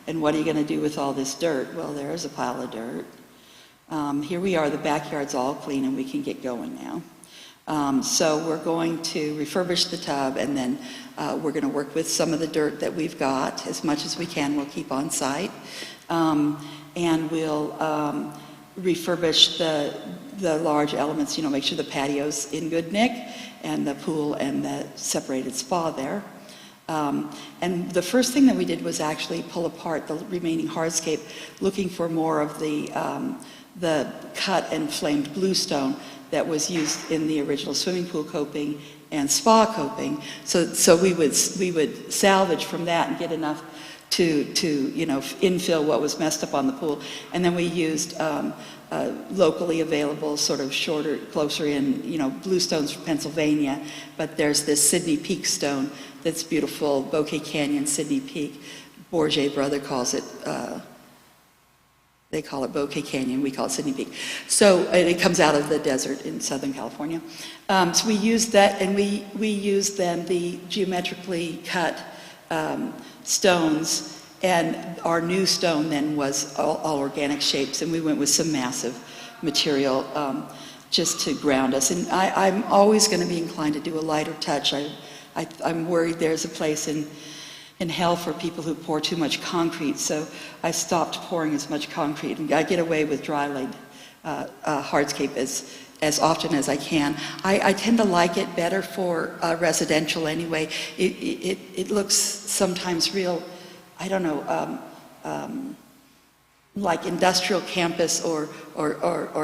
and what are you going to do with all this dirt? Well, there's a pile of dirt. Here we are, the backyard's all clean, and we can get going now. So we're going to refurbish the tub, and then we're going to work with some of the dirt that we've got as much as we can. We'll keep on site, and we'll refurbish the large elements. Make sure the patio's in good nick, and the pool and the separated spa there. And the first thing that we did was actually pull apart the remaining hardscape, looking for more of the cut and flamed bluestone that was used in the original swimming pool coping and spa coping. So we would salvage from that and get enough to infill what was messed up on the pool. And then we used locally available, sort of shorter, closer in, bluestones from Pennsylvania. But there's this Sydney Peak stone that's beautiful, Bouquet Canyon, Sydney Peak. Bourget brother calls it. They call it Bouquet Canyon, we call it Sydney Peak. So it comes out of the desert in Southern California. So we used that, and we used then the geometrically cut stones, and our new stone then was all organic shapes, and we went with some massive material just to ground us. And I'm always going to be inclined to do a lighter touch. I'm worried there's a place in in hell for people who pour too much concrete, so I stopped pouring as much concrete, and I get away with dry laid hardscape as often as I can. I tend to like it better for residential anyway. It looks sometimes real, I don't know, like industrial campus or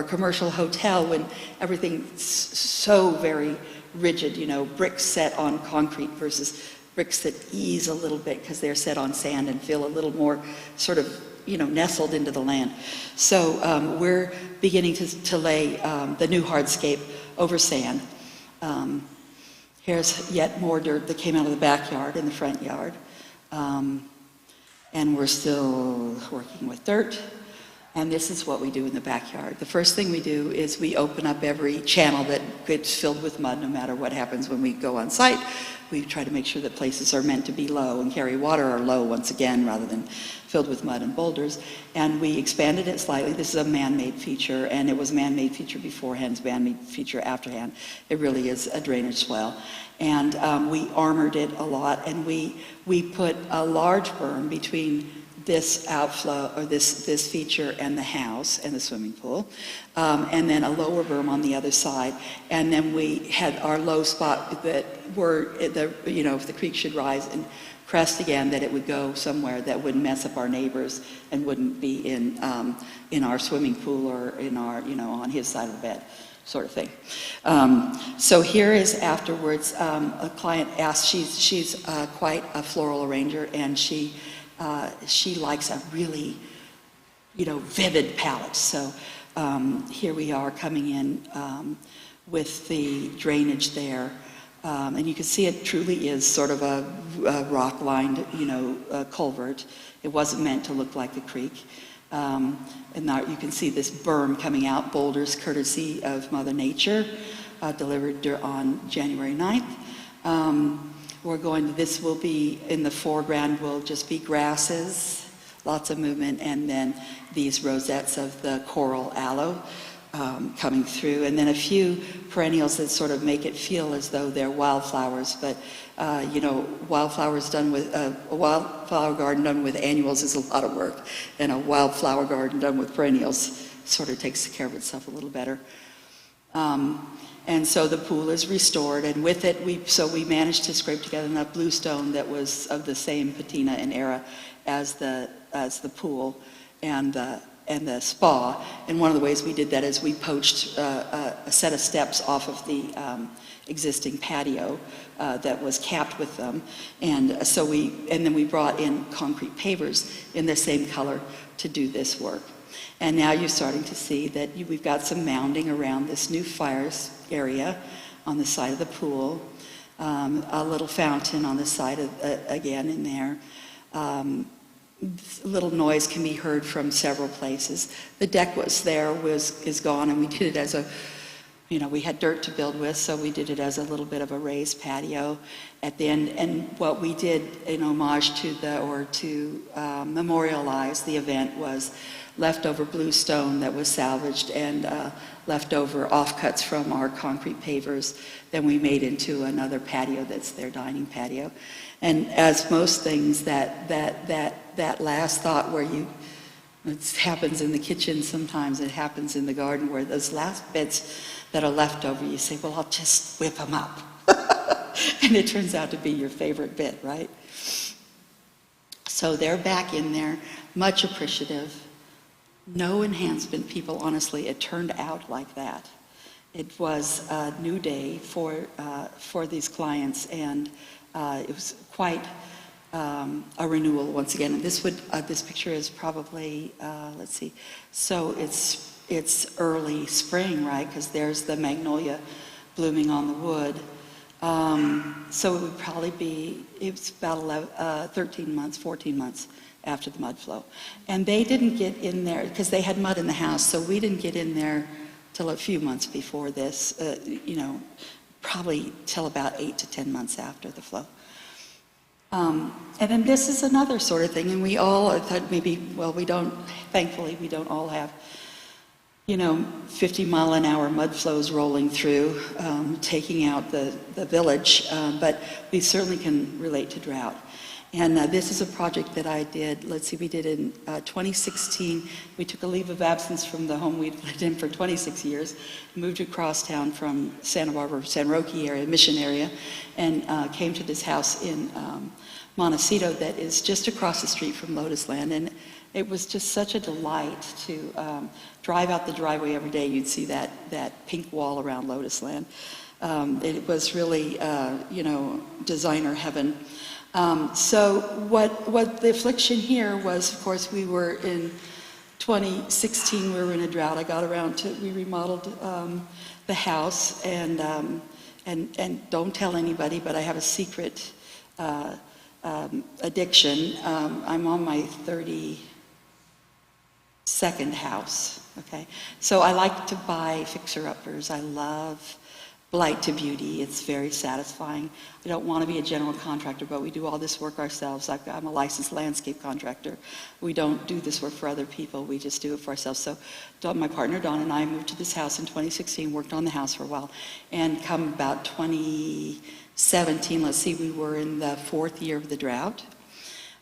commercial hotel when everything's so very rigid, you know, bricks set on concrete versus bricks that ease a little bit because they're set on sand and feel a little more sort of, you know, nestled into the land. So we're beginning to lay the new hardscape over sand. Here's yet more dirt that came out of the backyard in the front yard. And we're still working with dirt. And this is what we do in the backyard. The first thing we do is we open up every channel that gets filled with mud, no matter what happens when we go on site. We try to make sure that places are meant to be low and carry water are low once again, rather than filled with mud and boulders. And we expanded it slightly. This is a man-made feature, and it was a man-made feature beforehand, it's man-made feature afterhand. It really is a drainage swell. And we armored it a lot, and we put a large berm between this outflow, or this feature, and the house and the swimming pool, and then a lower berm on the other side. And then we had our low spot that were, you know, if the creek should rise and crest again, that it would go somewhere that wouldn't mess up our neighbors and wouldn't be in our swimming pool or in our, you know, on his side of the bed, sort of thing. So here is afterwards. A client asked, she's quite a floral arranger, and she likes a really, you know, vivid palette. So here we are coming in with the drainage there. And you can see it truly is sort of a rock-lined, you know, culvert. It wasn't meant to look like the creek. And now you can see this berm coming out, boulders courtesy of Mother Nature, delivered on January 9th. We're going to, this will be, in the foreground will just be grasses, lots of movement, and then these rosettes of the coral aloe coming through, and then a few perennials that sort of make it feel as though they're wildflowers. But you know, wildflowers done with a wildflower garden done with annuals is a lot of work, and a wildflower garden done with perennials sort of takes care of itself a little better. And so the pool is restored, and with it, we managed to scrape together enough bluestone that was of the same patina and era as the pool and the spa. And one of the ways we did that is we poached a set of steps off of the existing patio that was capped with them, and so then we brought in concrete pavers in the same color to do this work. And now you're starting to see that we've got some mounding around this new fires area on the side of the pool, a little fountain on the side of, again in there. Little noise can be heard from several places. The deck was there, is gone, and we did it as a, you know, we had dirt to build with, so we did it as a little bit of a raised patio at the end. And what we did in homage to to memorialize the event was leftover bluestone that was salvaged and leftover offcuts from our concrete pavers. Then we made into another patio that's their dining patio. And as most things, that last thought where it happens in the kitchen sometimes, it happens in the garden, where those last bits that are left over, you say, well, I'll just whip them up. And it turns out to be your favorite bit, right? So they're back in there, much appreciative. No enhancement, people, honestly, it turned out like that. It was a new day for these clients, and it was quite a renewal once again. And this picture is probably, let's see, so it's early spring, right? Because there's the magnolia blooming on the wood. So it would probably be, it's about 13 months, 14 months after the mud flow. And they didn't get in there, because they had mud in the house, so we didn't get in there till a few months before this, you know, probably till about 8 to 10 months after the flow. And then this is another sort of thing, and we all thought maybe, well, thankfully we don't all have, you know, 50-mile-an-hour mud flows rolling through, taking out the village, but we certainly can relate to drought. And this is a project that I did, let's see, we did in 2016. We took a leave of absence from the home we'd lived in for 26 years, moved across town from Santa Barbara, San Roque area, Mission area, and came to this house in Montecito that is just across the street from Lotus Land. And it was just such a delight to drive out the driveway every day. You'd see that pink wall around Lotus Land. It was really, designer heaven. So what the affliction here was, of course, we were in 2016, we were in a drought. I got around to, we remodeled the house, and don't tell anybody, but I have a secret addiction. I'm on my 32nd house, okay? So I like to buy fixer-uppers. I love blight to beauty. It's very satisfying. I don't want to be a general contractor, but we do all this work ourselves. I'm a licensed landscape contractor. We don't do this work for other people. We just do it for ourselves. So my partner Dawn and I moved to this house in 2016, worked on the house for a while, and come about 2017, let's see, we were in the 4th year of the drought.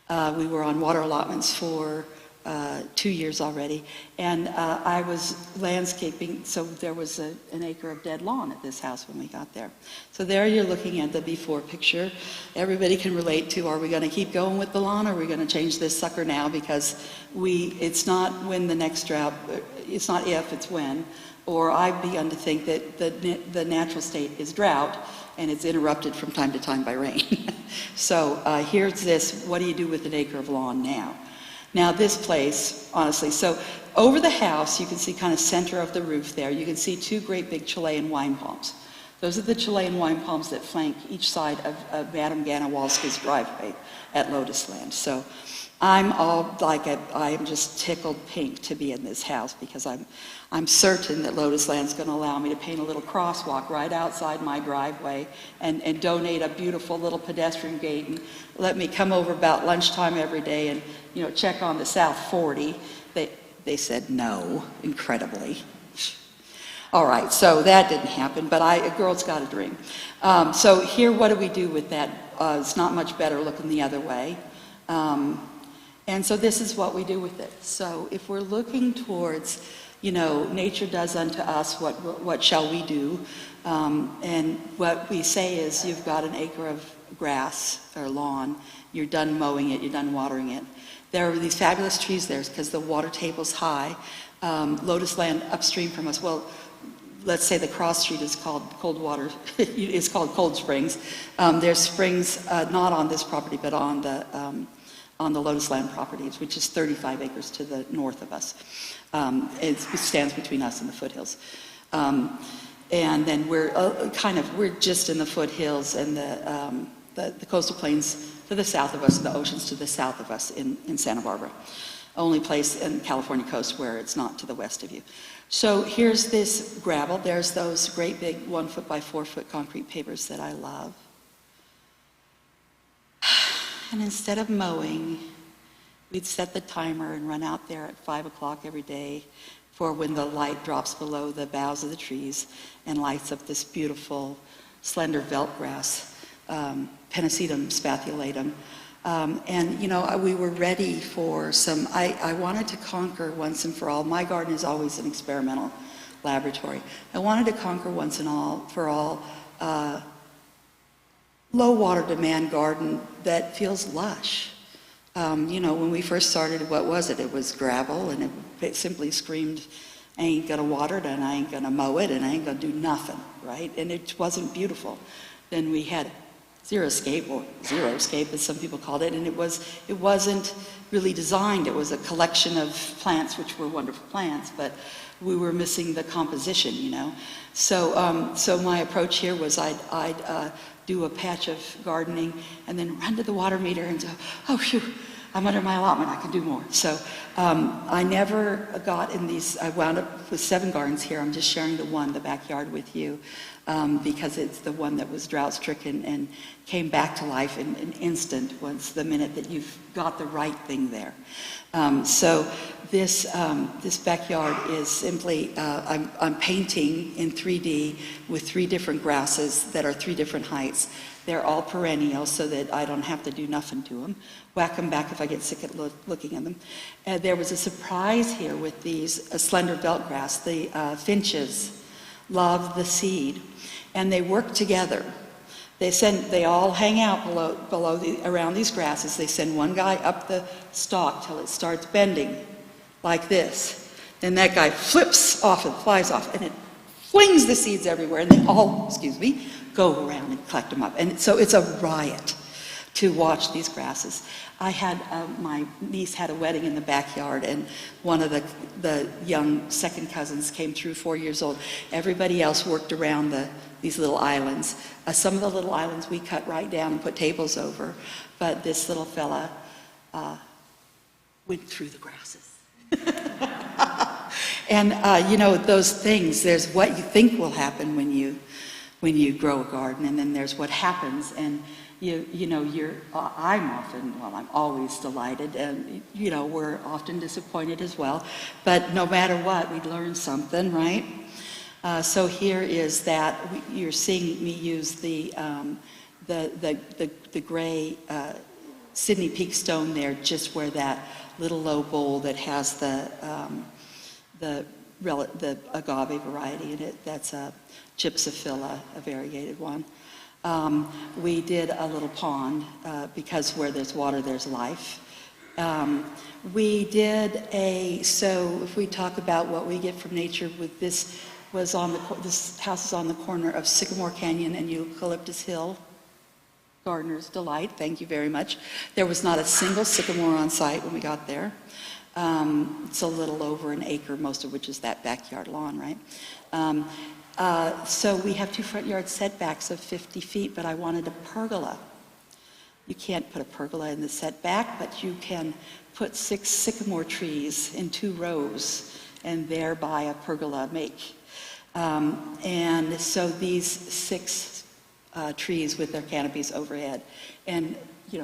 We were on water allotments for 2 years already, and I was landscaping, so there was an acre of dead lawn at this house when we got there. So there you're looking at the before picture. Everybody can relate to, are we going to keep going with the lawn, or are we going to change this sucker now, because it's not when the next drought, it's not if, it's when, or I've begun to think that the natural state is drought, and it's interrupted from time to time by rain. So here's this, what do you do with an acre of lawn now? Now this place, honestly, so over the house, you can see kind of center of the roof there, you can see 2 great big Chilean wine palms. Those are the Chilean wine palms that flank each side of Madame Ganawalska's driveway at Lotus Land. So I'm all like, I am just tickled pink to be in this house, because I'm certain that Lotus Land's going to allow me to paint a little crosswalk right outside my driveway and donate a beautiful little pedestrian gate and let me come over about lunchtime every day and check on the South 40. They said no, incredibly. All right, so that didn't happen, but a girl's got a dream. So here, what do we do with that? It's not much better looking the other way. And so this is what we do with it. So if we're looking towards, nature does unto us, what shall we do? And what we say is, you've got an acre of grass or lawn, you're done mowing it, you're done watering it. There are these fabulous trees there because the water table's high. Lotus Land upstream from us, well, let's say the cross street is called Coldwater, it's called Cold Springs. There's springs not on this property, but on the Lotus Land properties, which is 35 acres to the north of us. It stands between us and the foothills. And then we're just in the foothills and the coastal plains to the south of us, and the oceans to the south of us in Santa Barbara. Only place in the California coast where it's not to the west of you. So here's this gravel. There's those great big 1 foot by 4 foot concrete pavers that I love. And instead of mowing, we'd set the timer and run out there at 5 o'clock every day for when the light drops below the boughs of the trees and lights up this beautiful slender veld grass, Pennisetum spathulatum. And we were ready for some, I wanted to conquer once and for all, my garden is always an experimental laboratory. I wanted to conquer once and for all low water demand garden that feels lush. When we first started, what was it? It was gravel, and it simply screamed, I ain't gonna water it, and I ain't gonna mow it, and I ain't gonna do nothing, right? And it wasn't beautiful. Then we had xeriscape, or zero escape as some people called it, and it wasn't really designed. It was a collection of plants, which were wonderful plants, but we were missing the composition, So my approach here was I'd do a patch of gardening and then run to the water meter and go, oh, phew, I'm under my allotment, I can do more. So I never got in these, I wound up with 7 gardens here. I'm just sharing the backyard with you, because it's the one that was drought stricken and came back to life in an instant once the minute that you've got the right thing there. So this backyard is simply, I'm painting in 3D with 3 different grasses that are 3 different heights. They're all perennial so that I don't have to do nothing to them. Whack them back if I get sick at looking at them. There was a surprise here with these slender veldgrass. The finches love the seed, and they work together. They all hang out around these grasses. They send one guy up the stalk till it starts bending like this. Then that guy flips off and flies off, and it flings the seeds everywhere, and they all, go around and collect them up. And so it's a riot to watch these grasses. I had, my niece had a wedding in the backyard, and one of the young second cousins came through, 4 years old. Everybody else worked around these little islands. Some of the little islands we cut right down and put tables over, but this little fella went through the grasses. And those things, there's what you think will happen when you grow a garden, and then there's what happens. And I'm always delighted, and we're often disappointed as well. But no matter what, we learn something, right? So here is that you're seeing me use the gray Sydney Peak stone there, just where that little low bowl that has the agave variety in it. That's a gypsophila, a variegated one. We did a little pond because where there's water, there's life. We did so if we talk about what we get from nature with this, this house is on the corner of Sycamore Canyon and Eucalyptus Hill. Gardener's delight, thank you very much. There was not a single sycamore on site when we got there. It's a little over an acre, most of which is that backyard lawn, right? So we have 2 front yard setbacks of 50 feet, but I wanted a pergola. You can't put a pergola in the setback, but you can put 6 sycamore trees in 2 rows and thereby a pergola make. And so these 6 trees with their canopies overhead and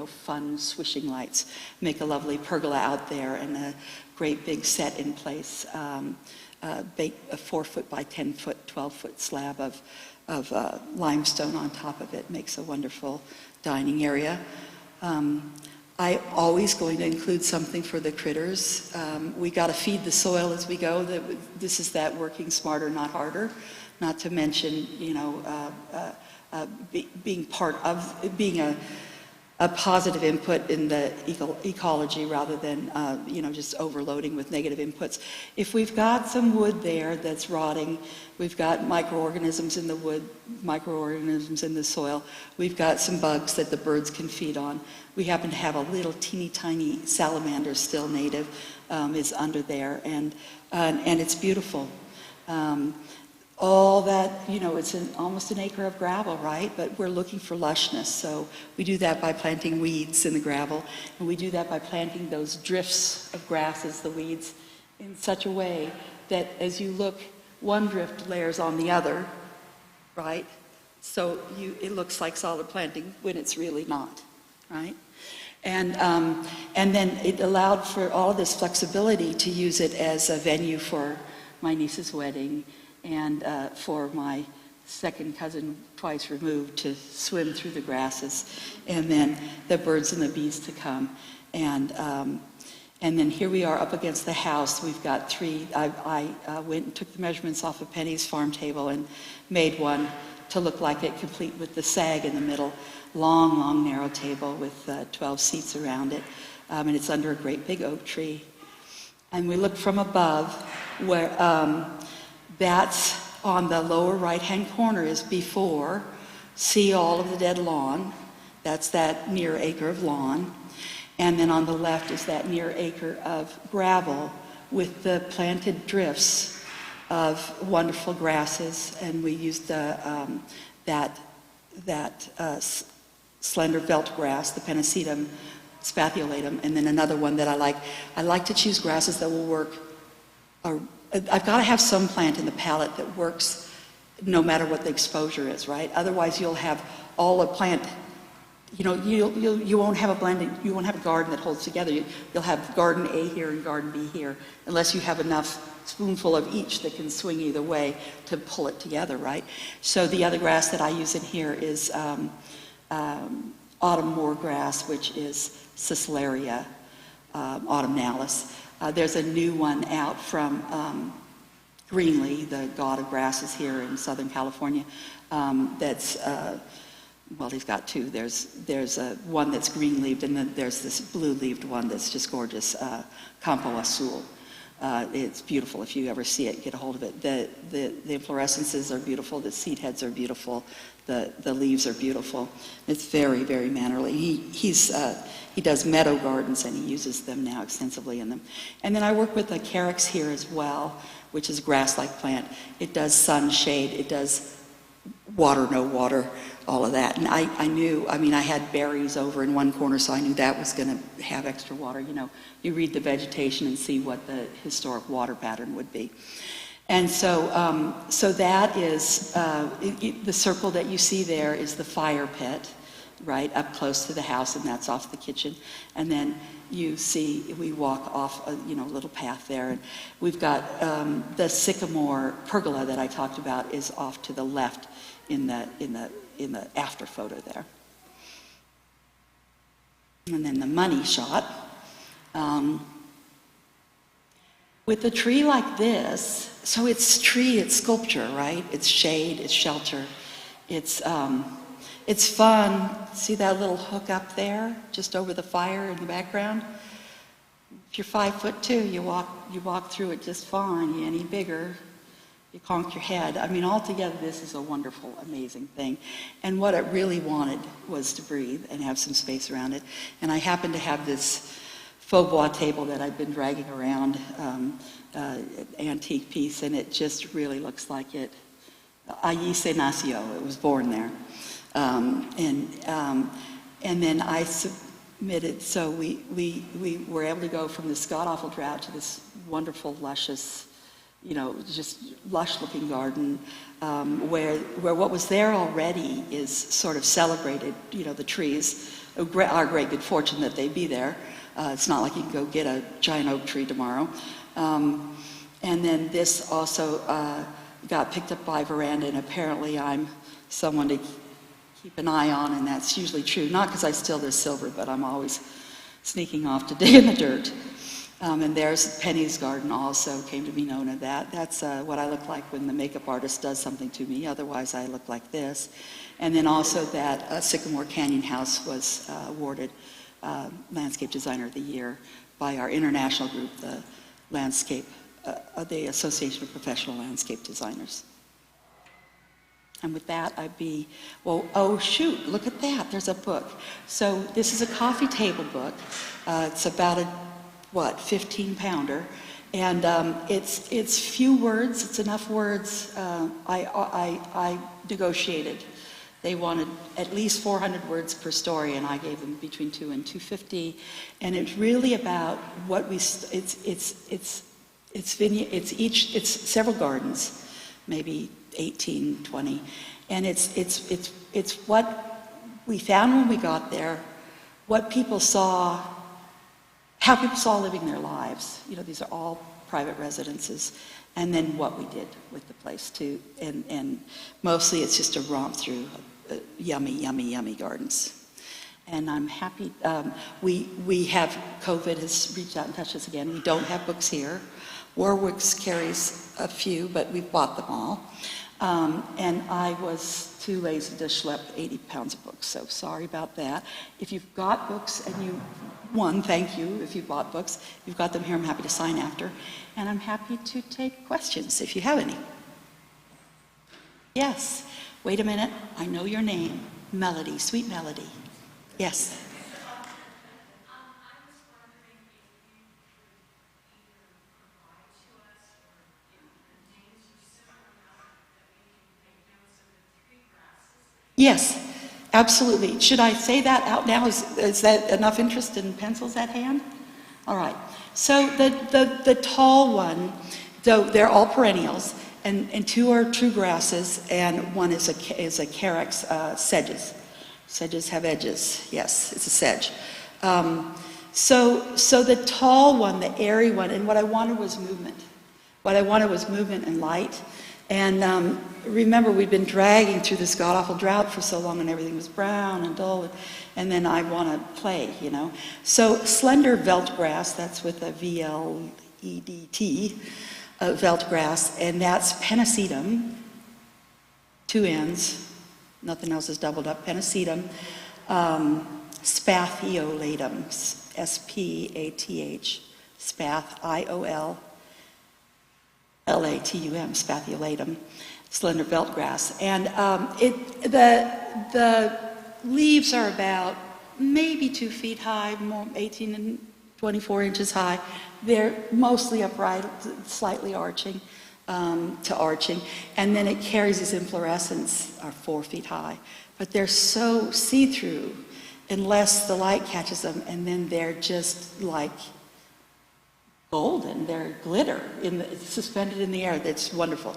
fun swishing lights make a lovely pergola out there, and a great big set in place. A 4-foot by 10-foot, 12-foot slab of limestone on top of it makes a wonderful dining area. I'm always going to include something for the critters. We got to feed the soil as we go. This is that working smarter, not harder. Not to mention, being part of being a positive input in the ecology rather than, just overloading with negative inputs. If we've got some wood there that's rotting, we've got microorganisms in the wood, microorganisms in the soil, we've got some bugs that the birds can feed on. We happen to have a little teeny tiny salamander, still native, is under there, and it's beautiful. All that, it's almost an acre of gravel, right? But we're looking for lushness, so we do that by planting weeds in the gravel, and we do that by planting those drifts of grasses, the weeds, in such a way that as you look, one drift layers on the other, right? So it looks like solid planting when it's really not, right? And then it allowed for all this flexibility to use it as a venue for my niece's wedding, and for my second cousin, twice removed, to swim through the grasses, and then the birds and the bees to come. And then here we are up against the house. We've got 3. I went and took the measurements off of Penny's farm table and made one to look like it, complete with the sag in the middle. Long, narrow table with 12 seats around it. And it's under a great big oak tree. And we look from above where... that's on the lower right-hand corner is before. See all of the dead lawn. That's that near acre of lawn. And then on the left is that near acre of gravel with the planted drifts of wonderful grasses. And we used that slender veld grass, the Pennisetum spathulatum, and then another one that I like. I like to choose grasses that will work. I've got to have some plant in the palette that works no matter what the exposure is, right? Otherwise, you'll have all a plant. You won't have a blending. You won't have a garden that holds together. You'll have garden A here and garden B here, unless you have enough spoonful of each that can swing either way to pull it together, right? So the other grass that I use in here is autumn moorgrass, which is Cislaria autumnalis. There's a new one out from Greenery, the god of grasses here in Southern California, that's, well, he's got two. There's one that's green-leaved, and then there's this blue-leaved one that's just gorgeous, Campo Azul. It's beautiful. If you ever see it, get a hold of it. The inflorescences are beautiful. The seed heads are beautiful. The leaves are beautiful. It's very, very mannerly. He does meadow gardens, and he uses them now extensively in them. And then I work with the carex here as well, which is a grass-like plant. It does sun, shade. It does water, no water, all of that. And I knew, I mean, I had berries over in one corner, so I knew that was going to have extra water. You know, you read the vegetation and see what the historic water pattern would be. And so, so that is, the circle that you see there is the fire pit, right, up close to the house, and that's off the kitchen. And then you see, we walk off a little path there, and we've got the sycamore pergola that I talked about is off to the left in the after photo there. And then the money shot. With a tree like this, so it's tree, it's sculpture, right? It's shade, it's shelter. It's fun. See that little hook up there, just over the fire in the background? If you're 5'2", you walk through it just fine. Any bigger, you conk your head. I mean, altogether, this is a wonderful, amazing thing. And what it really wanted was to breathe and have some space around it. And I happen to have this faux bois table that I've been dragging around, antique piece, and it just really looks like it. Allí se nació. It was born there. And then I submitted, so we were able to go from this god-awful drought to this wonderful, luscious, just lush-looking garden, where what was there already is sort of celebrated, the trees. Our great good fortune that they be there. It's not like you can go get a giant oak tree tomorrow. And then this also got picked up by Veranda, and apparently I'm someone to keep an eye on, and that's usually true. Not because I steal their silver, but I'm always sneaking off to dig in the dirt. And there's Penny's garden also, came to be known as that. That's what I look like when the makeup artist does something to me. Otherwise, I look like this. And then also that Sycamore Canyon House was awarded Landscape Designer of the Year by our international group, the Association of Professional Landscape Designers. And with that, oh shoot, look at that, there's a book. So this is a coffee table book. It's about a 15-pounder. And it's few words, it's enough words. I negotiated. They wanted at least 400 words per story, and I gave them between 2 and 250. And it's really about what it's several gardens, maybe 18, 20. And it's what we found when we got there, what people saw, how people saw living their lives. These are all private residences. And then what we did with the place too. And mostly it's just a romp through yummy, yummy, yummy gardens. And I'm happy, we have, COVID has reached out and touched us again. We don't have books here. Warwick's carries a few, but we've bought them all. And I was too lazy to schlep 80 pounds of books, so sorry about that. If you've got books and thank you if you've bought books. You've got them here, I'm happy to sign after. And I'm happy to take questions if you have any. Yes, wait a minute, I know your name. Melody, sweet Melody. Yes. Yes, absolutely. Should I say that out now? Is that enough interest in pencils at hand? All right. So the tall one, though they're all perennials, and 2 are true grasses, and 1 is a carex, sedges. Sedges have edges. Yes, it's a sedge. So the tall one, the airy one, and what I wanted was movement. What I wanted was movement and light. And remember, we'd been dragging through this god-awful drought for so long, and everything was brown and dull, and then I want to play, you know. So slender veldtgrass, that's with a V-L-E-D-T, veldtgrass, and that's pennisetum, 2 ends, nothing else is doubled up, pennisetum, spathiolatum, S-P-A-T-H, spath, I-O-L-L-A-T-U-M, spathiolatum, slender veldtgrass. And the leaves are about maybe 2 feet high, more 18 and 24 inches high. They're mostly upright, slightly arching to arching. And then it carries these inflorescence, are 4 feet high. But they're so see-through unless the light catches them, and then they're just like golden, they're glitter, suspended in the air. That's wonderful.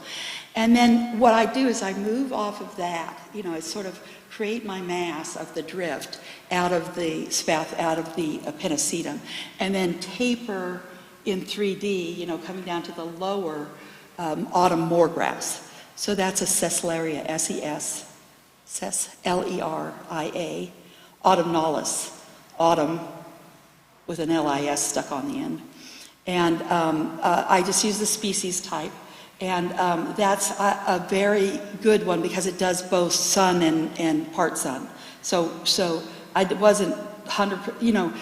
And then what I do is I move off of that, you know, I sort of create my mass of the drift out of the pennisetum, and then taper in 3D, you know, coming down to the lower autumn moorgrass. So that's a Sesleria, S-E-S-L-E-R-I-A, autumnalis, autumn with an L-I-S stuck on the end. And I just use the species type. And that's a very good one because it does both sun and part sun. So I wasn't 100%, you know,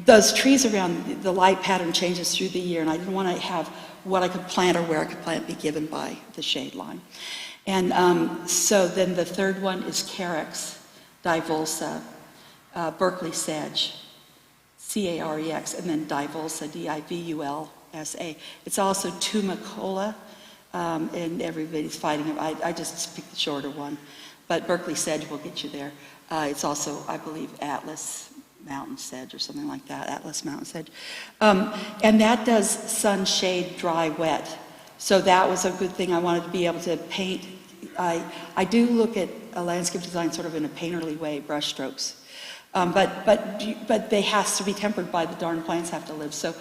those trees around, the light pattern changes through the year, and I didn't want to have what I could plant or where I could plant be given by the shade line. And so then the third one is Carex divulsa, Berkeley sedge, C-A-R-E-X, and then divulsa, D-I-V-U-L-S-A. It's also tumicola, and everybody's fighting it. I just picked the shorter one, but Berkeley sedge will get you there. It's also, I believe, Atlas mountain sedge or something like that, Atlas mountain sedge. And that does sun, shade, dry, wet. So that was a good thing. I wanted to be able to paint. I do look at a landscape design sort of in a painterly way, brush strokes. But they has to be tempered by the darn plants have to live. So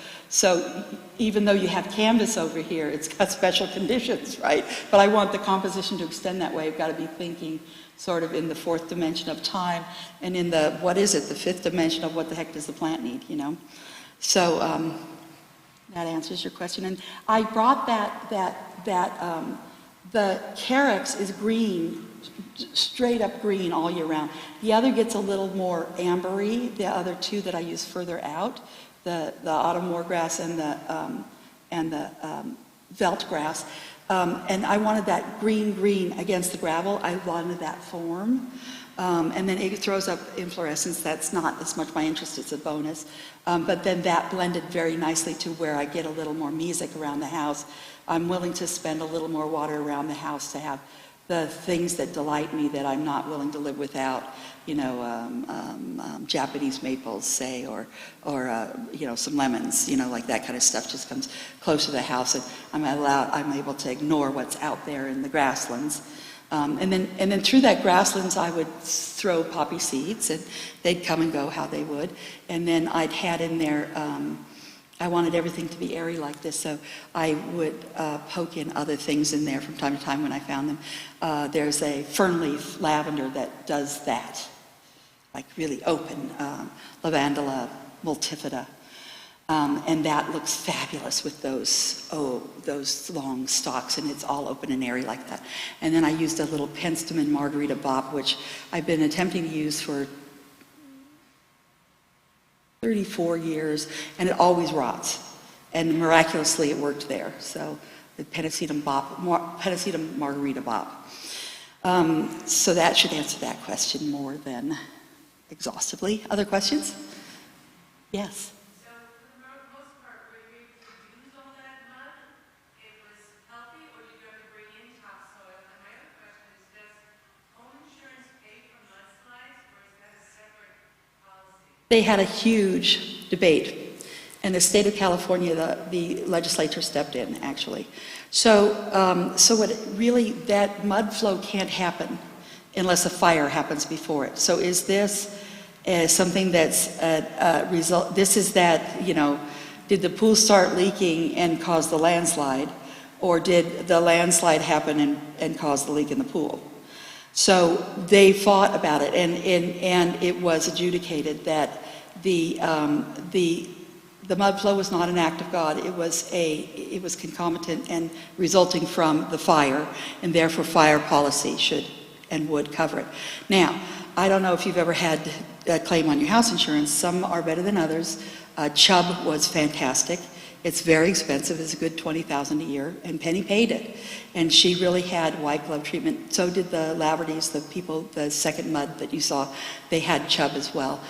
even though you have canvas over here, it's got special conditions, right? But I want the composition to extend that way. I've got to be thinking sort of in the 4th dimension of time, and in the, what is it, the 5th dimension of what the heck does the plant need, you know? So that answers your question. And I brought the Carex is green, straight up green all year round. The other gets a little more ambery, the other two that I use further out, the autumn moorgrass and the veldtgrass. And I wanted that green against the gravel. I wanted that form. And then it throws up inflorescence. That's not as much my interest, it's a bonus. But then that blended very nicely to where I get a little more music around the house. I'm willing to spend a little more water around the house to have the things that delight me that I'm not willing to live without, you know, Japanese maples, say, or you know, some lemons, you know, like that kind of stuff just comes close to the house, and I'm able to ignore what's out there in the grasslands. And then through that grasslands, I would throw poppy seeds, and they'd come and go how they would. And then I'd had in there, I wanted everything to be airy like this, so I would poke in other things in there from time to time when I found them. There's a fernleaf lavender that does that, like really open, lavandula multifida. And that looks fabulous with those long stalks, and it's all open and airy like that. And then I used a little penstemon margarita bop, which I've been attempting to use for 34 years, and it always rots. And miraculously, it worked there. So the pennisetum margarita bop. So that should answer that question more than exhaustively. Other questions? Yes. They had a huge debate, and the state of California, the legislature stepped in, actually. So what really, that mud flow can't happen unless a fire happens before it. So is this something that's a result, this is that, you know, did the pool start leaking and cause the landslide, or did the landslide happen and cause the leak in the pool? So they fought about it, and it was adjudicated that the mud flow was not an act of God. It was concomitant and resulting from the fire, and therefore fire policy should and would cover it. Now, I don't know if you've ever had a claim on your house insurance. Some are better than others. Chubb was fantastic. It's very expensive. It's a good $20,000 a year, and Penny paid it. And she really had white glove treatment. So did the Laverdys, the people, the second mud that you saw. They had Chubb as well.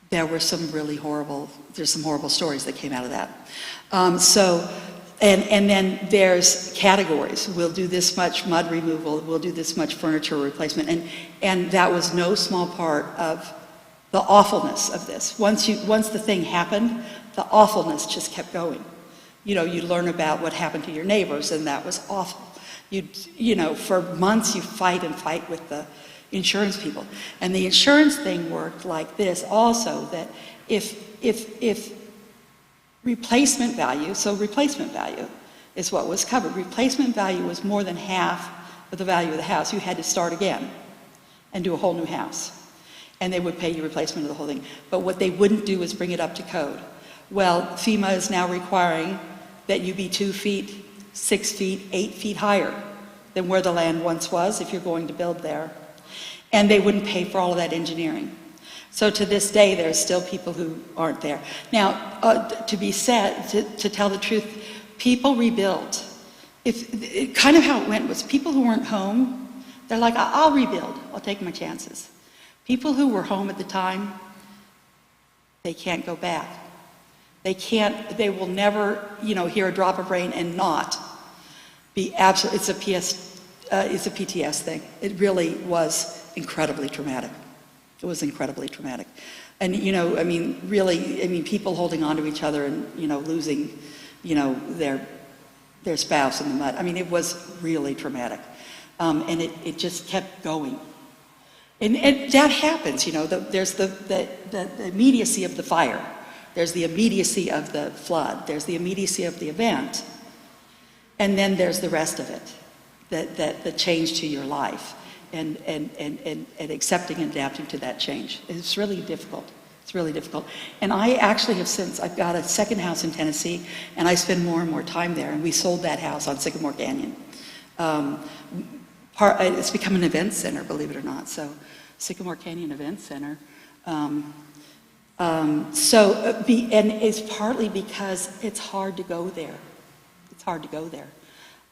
There were some really horrible stories that came out of that. And then there's categories. We'll do this much mud removal. We'll do this much furniture replacement. And that was no small part of the awfulness of this. Once the thing happened, the awfulness just kept going. You learn about what happened to your neighbors, and that was awful. For months you fight with the insurance people. And the insurance thing worked like this also, that if replacement value is what was covered. Replacement value was more than half of the value of the house. You had to start again and do a whole new house. And they would pay you replacement of the whole thing. But what they wouldn't do is bring it up to code. Well, FEMA is now requiring that you be 2 feet, 6 feet, 8 feet higher than where the land once was if you're going to build there. And they wouldn't pay for all of that engineering. So to this day, there's still people who aren't there. Now, to tell the truth, people rebuild. Kind of how it went was people who weren't home, they're like, I'll rebuild. I'll take my chances. People who were home at the time, they can't go back. They will never, hear a drop of rain and not be absolute. It's a PTS thing. It really was incredibly traumatic. It was incredibly traumatic. And, people holding on to each other and, losing, their spouse in the mud. It was really traumatic. And it just kept going. And that happens, there's the immediacy of the fire. There's the immediacy of the flood. There's the immediacy of the event. And then there's the rest of it, the change to your life and accepting and adapting to that change. It's really difficult. It's really difficult. And I actually I've got a second house in Tennessee, and I spend more and more time there. And we sold that house on Sycamore Canyon. It's become an event center, believe it or not. So Sycamore Canyon Event Center. And it's partly because it's hard to go there. It's hard to go there.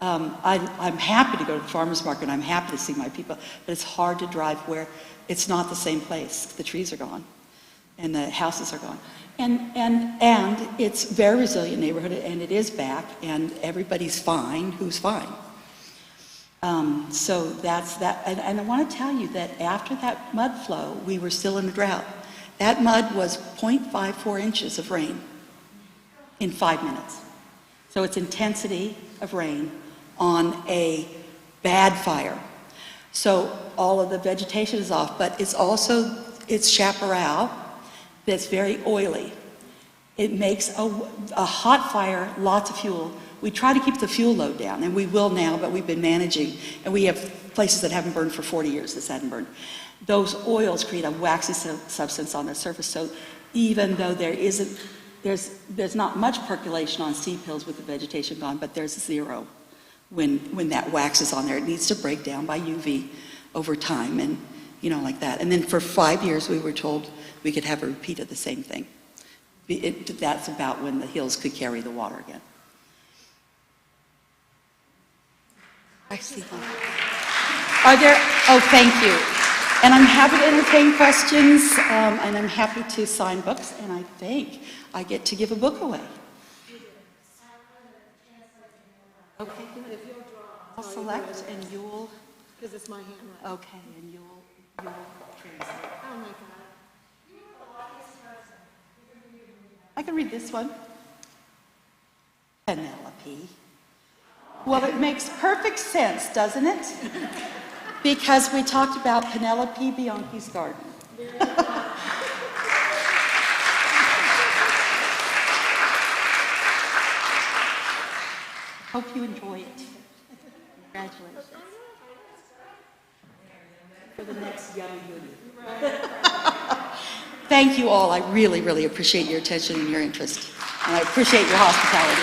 I'm happy to go to the farmer's market. I'm happy to see my people, but it's hard to drive where it's not the same place. The trees are gone, and the houses are gone. And it's a very resilient neighborhood, and it is back, and everybody's fine. Who's fine? So that's that. And I want to tell you that after that mud flow, we were still in a drought. That mud was 0.54 inches of rain in 5 minutes. So it's intensity of rain on a bad fire. So all of the vegetation is off, but it's chaparral that's very oily. It makes a hot fire, lots of fuel. We try to keep the fuel load down, and we will now, but we've been managing, and we have places that haven't burned for 40 years that hadn't burned. Those oils create a waxy substance on the surface, so even though there's not much percolation on seed pills with the vegetation gone, but there's zero when that wax is on there. It needs to break down by UV over time, and like that. And then for 5 years, we were told we could have a repeat of the same thing. That's about when the hills could carry the water again. I see them. Are there? Oh, thank you. And I'm happy to entertain questions, and I'm happy to sign books, and I think I get to give a book away. Okay, good. I'll select, and you'll... Because it's my handwriting. Okay, and you'll translate. Oh, my God. I can read this one. Penelope. Well, it makes perfect sense, doesn't it? Because we talked about Penelope Bianchi's garden. Hope you enjoy it. Congratulations. For the next young unit. Thank you all. I really, really appreciate your attention and your interest. And I appreciate your hospitality.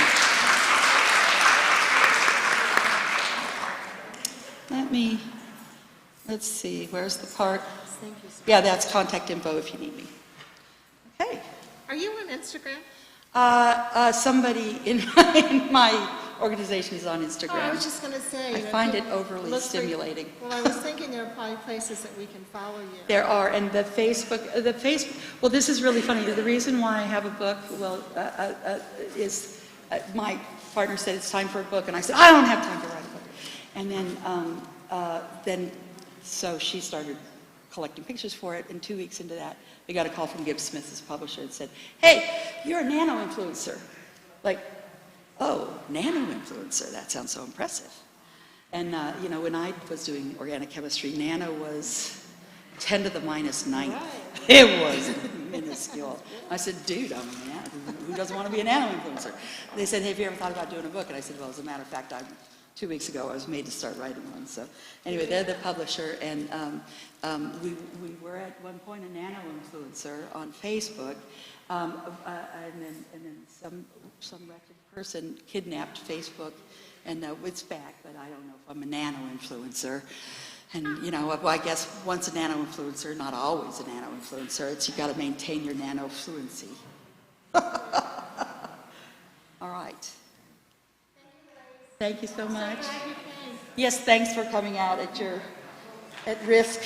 Let's see, where's the part? Yeah, that's contact info if you need me. Okay. Are you on Instagram? Somebody in my organization is on Instagram. Oh, I was just going to say. I find it overly stimulating. Well, I was thinking there are probably places that we can follow you. There are, and the Facebook, well, this is really funny. The reason why I have a book, is my partner said it's time for a book, and I said, I don't have time to write a book. And then so she started collecting pictures for it, and 2 weeks into that, we got a call from Gibbs Smith, his publisher, and said, hey, you're a nano-influencer. Like, oh, nano-influencer, that sounds so impressive. And, when I was doing organic chemistry, nano was 10 to the minus 9. Right. It was minuscule. I said, dude, I'm a nano. Who doesn't want to be a nano-influencer? They said, hey, have you ever thought about doing a book? And I said, well, as a matter of fact, 2 weeks ago, I was made to start writing one. So anyway, they're the publisher, and we were at one point a nano-influencer on Facebook, and then some wretched person kidnapped Facebook, and it's back, but I don't know if I'm a nano-influencer. And, well, I guess once a nano-influencer, not always a nano-influencer. You got to maintain your nano-fluency. All right. Thank you so much. Yes, thanks for coming out at risk.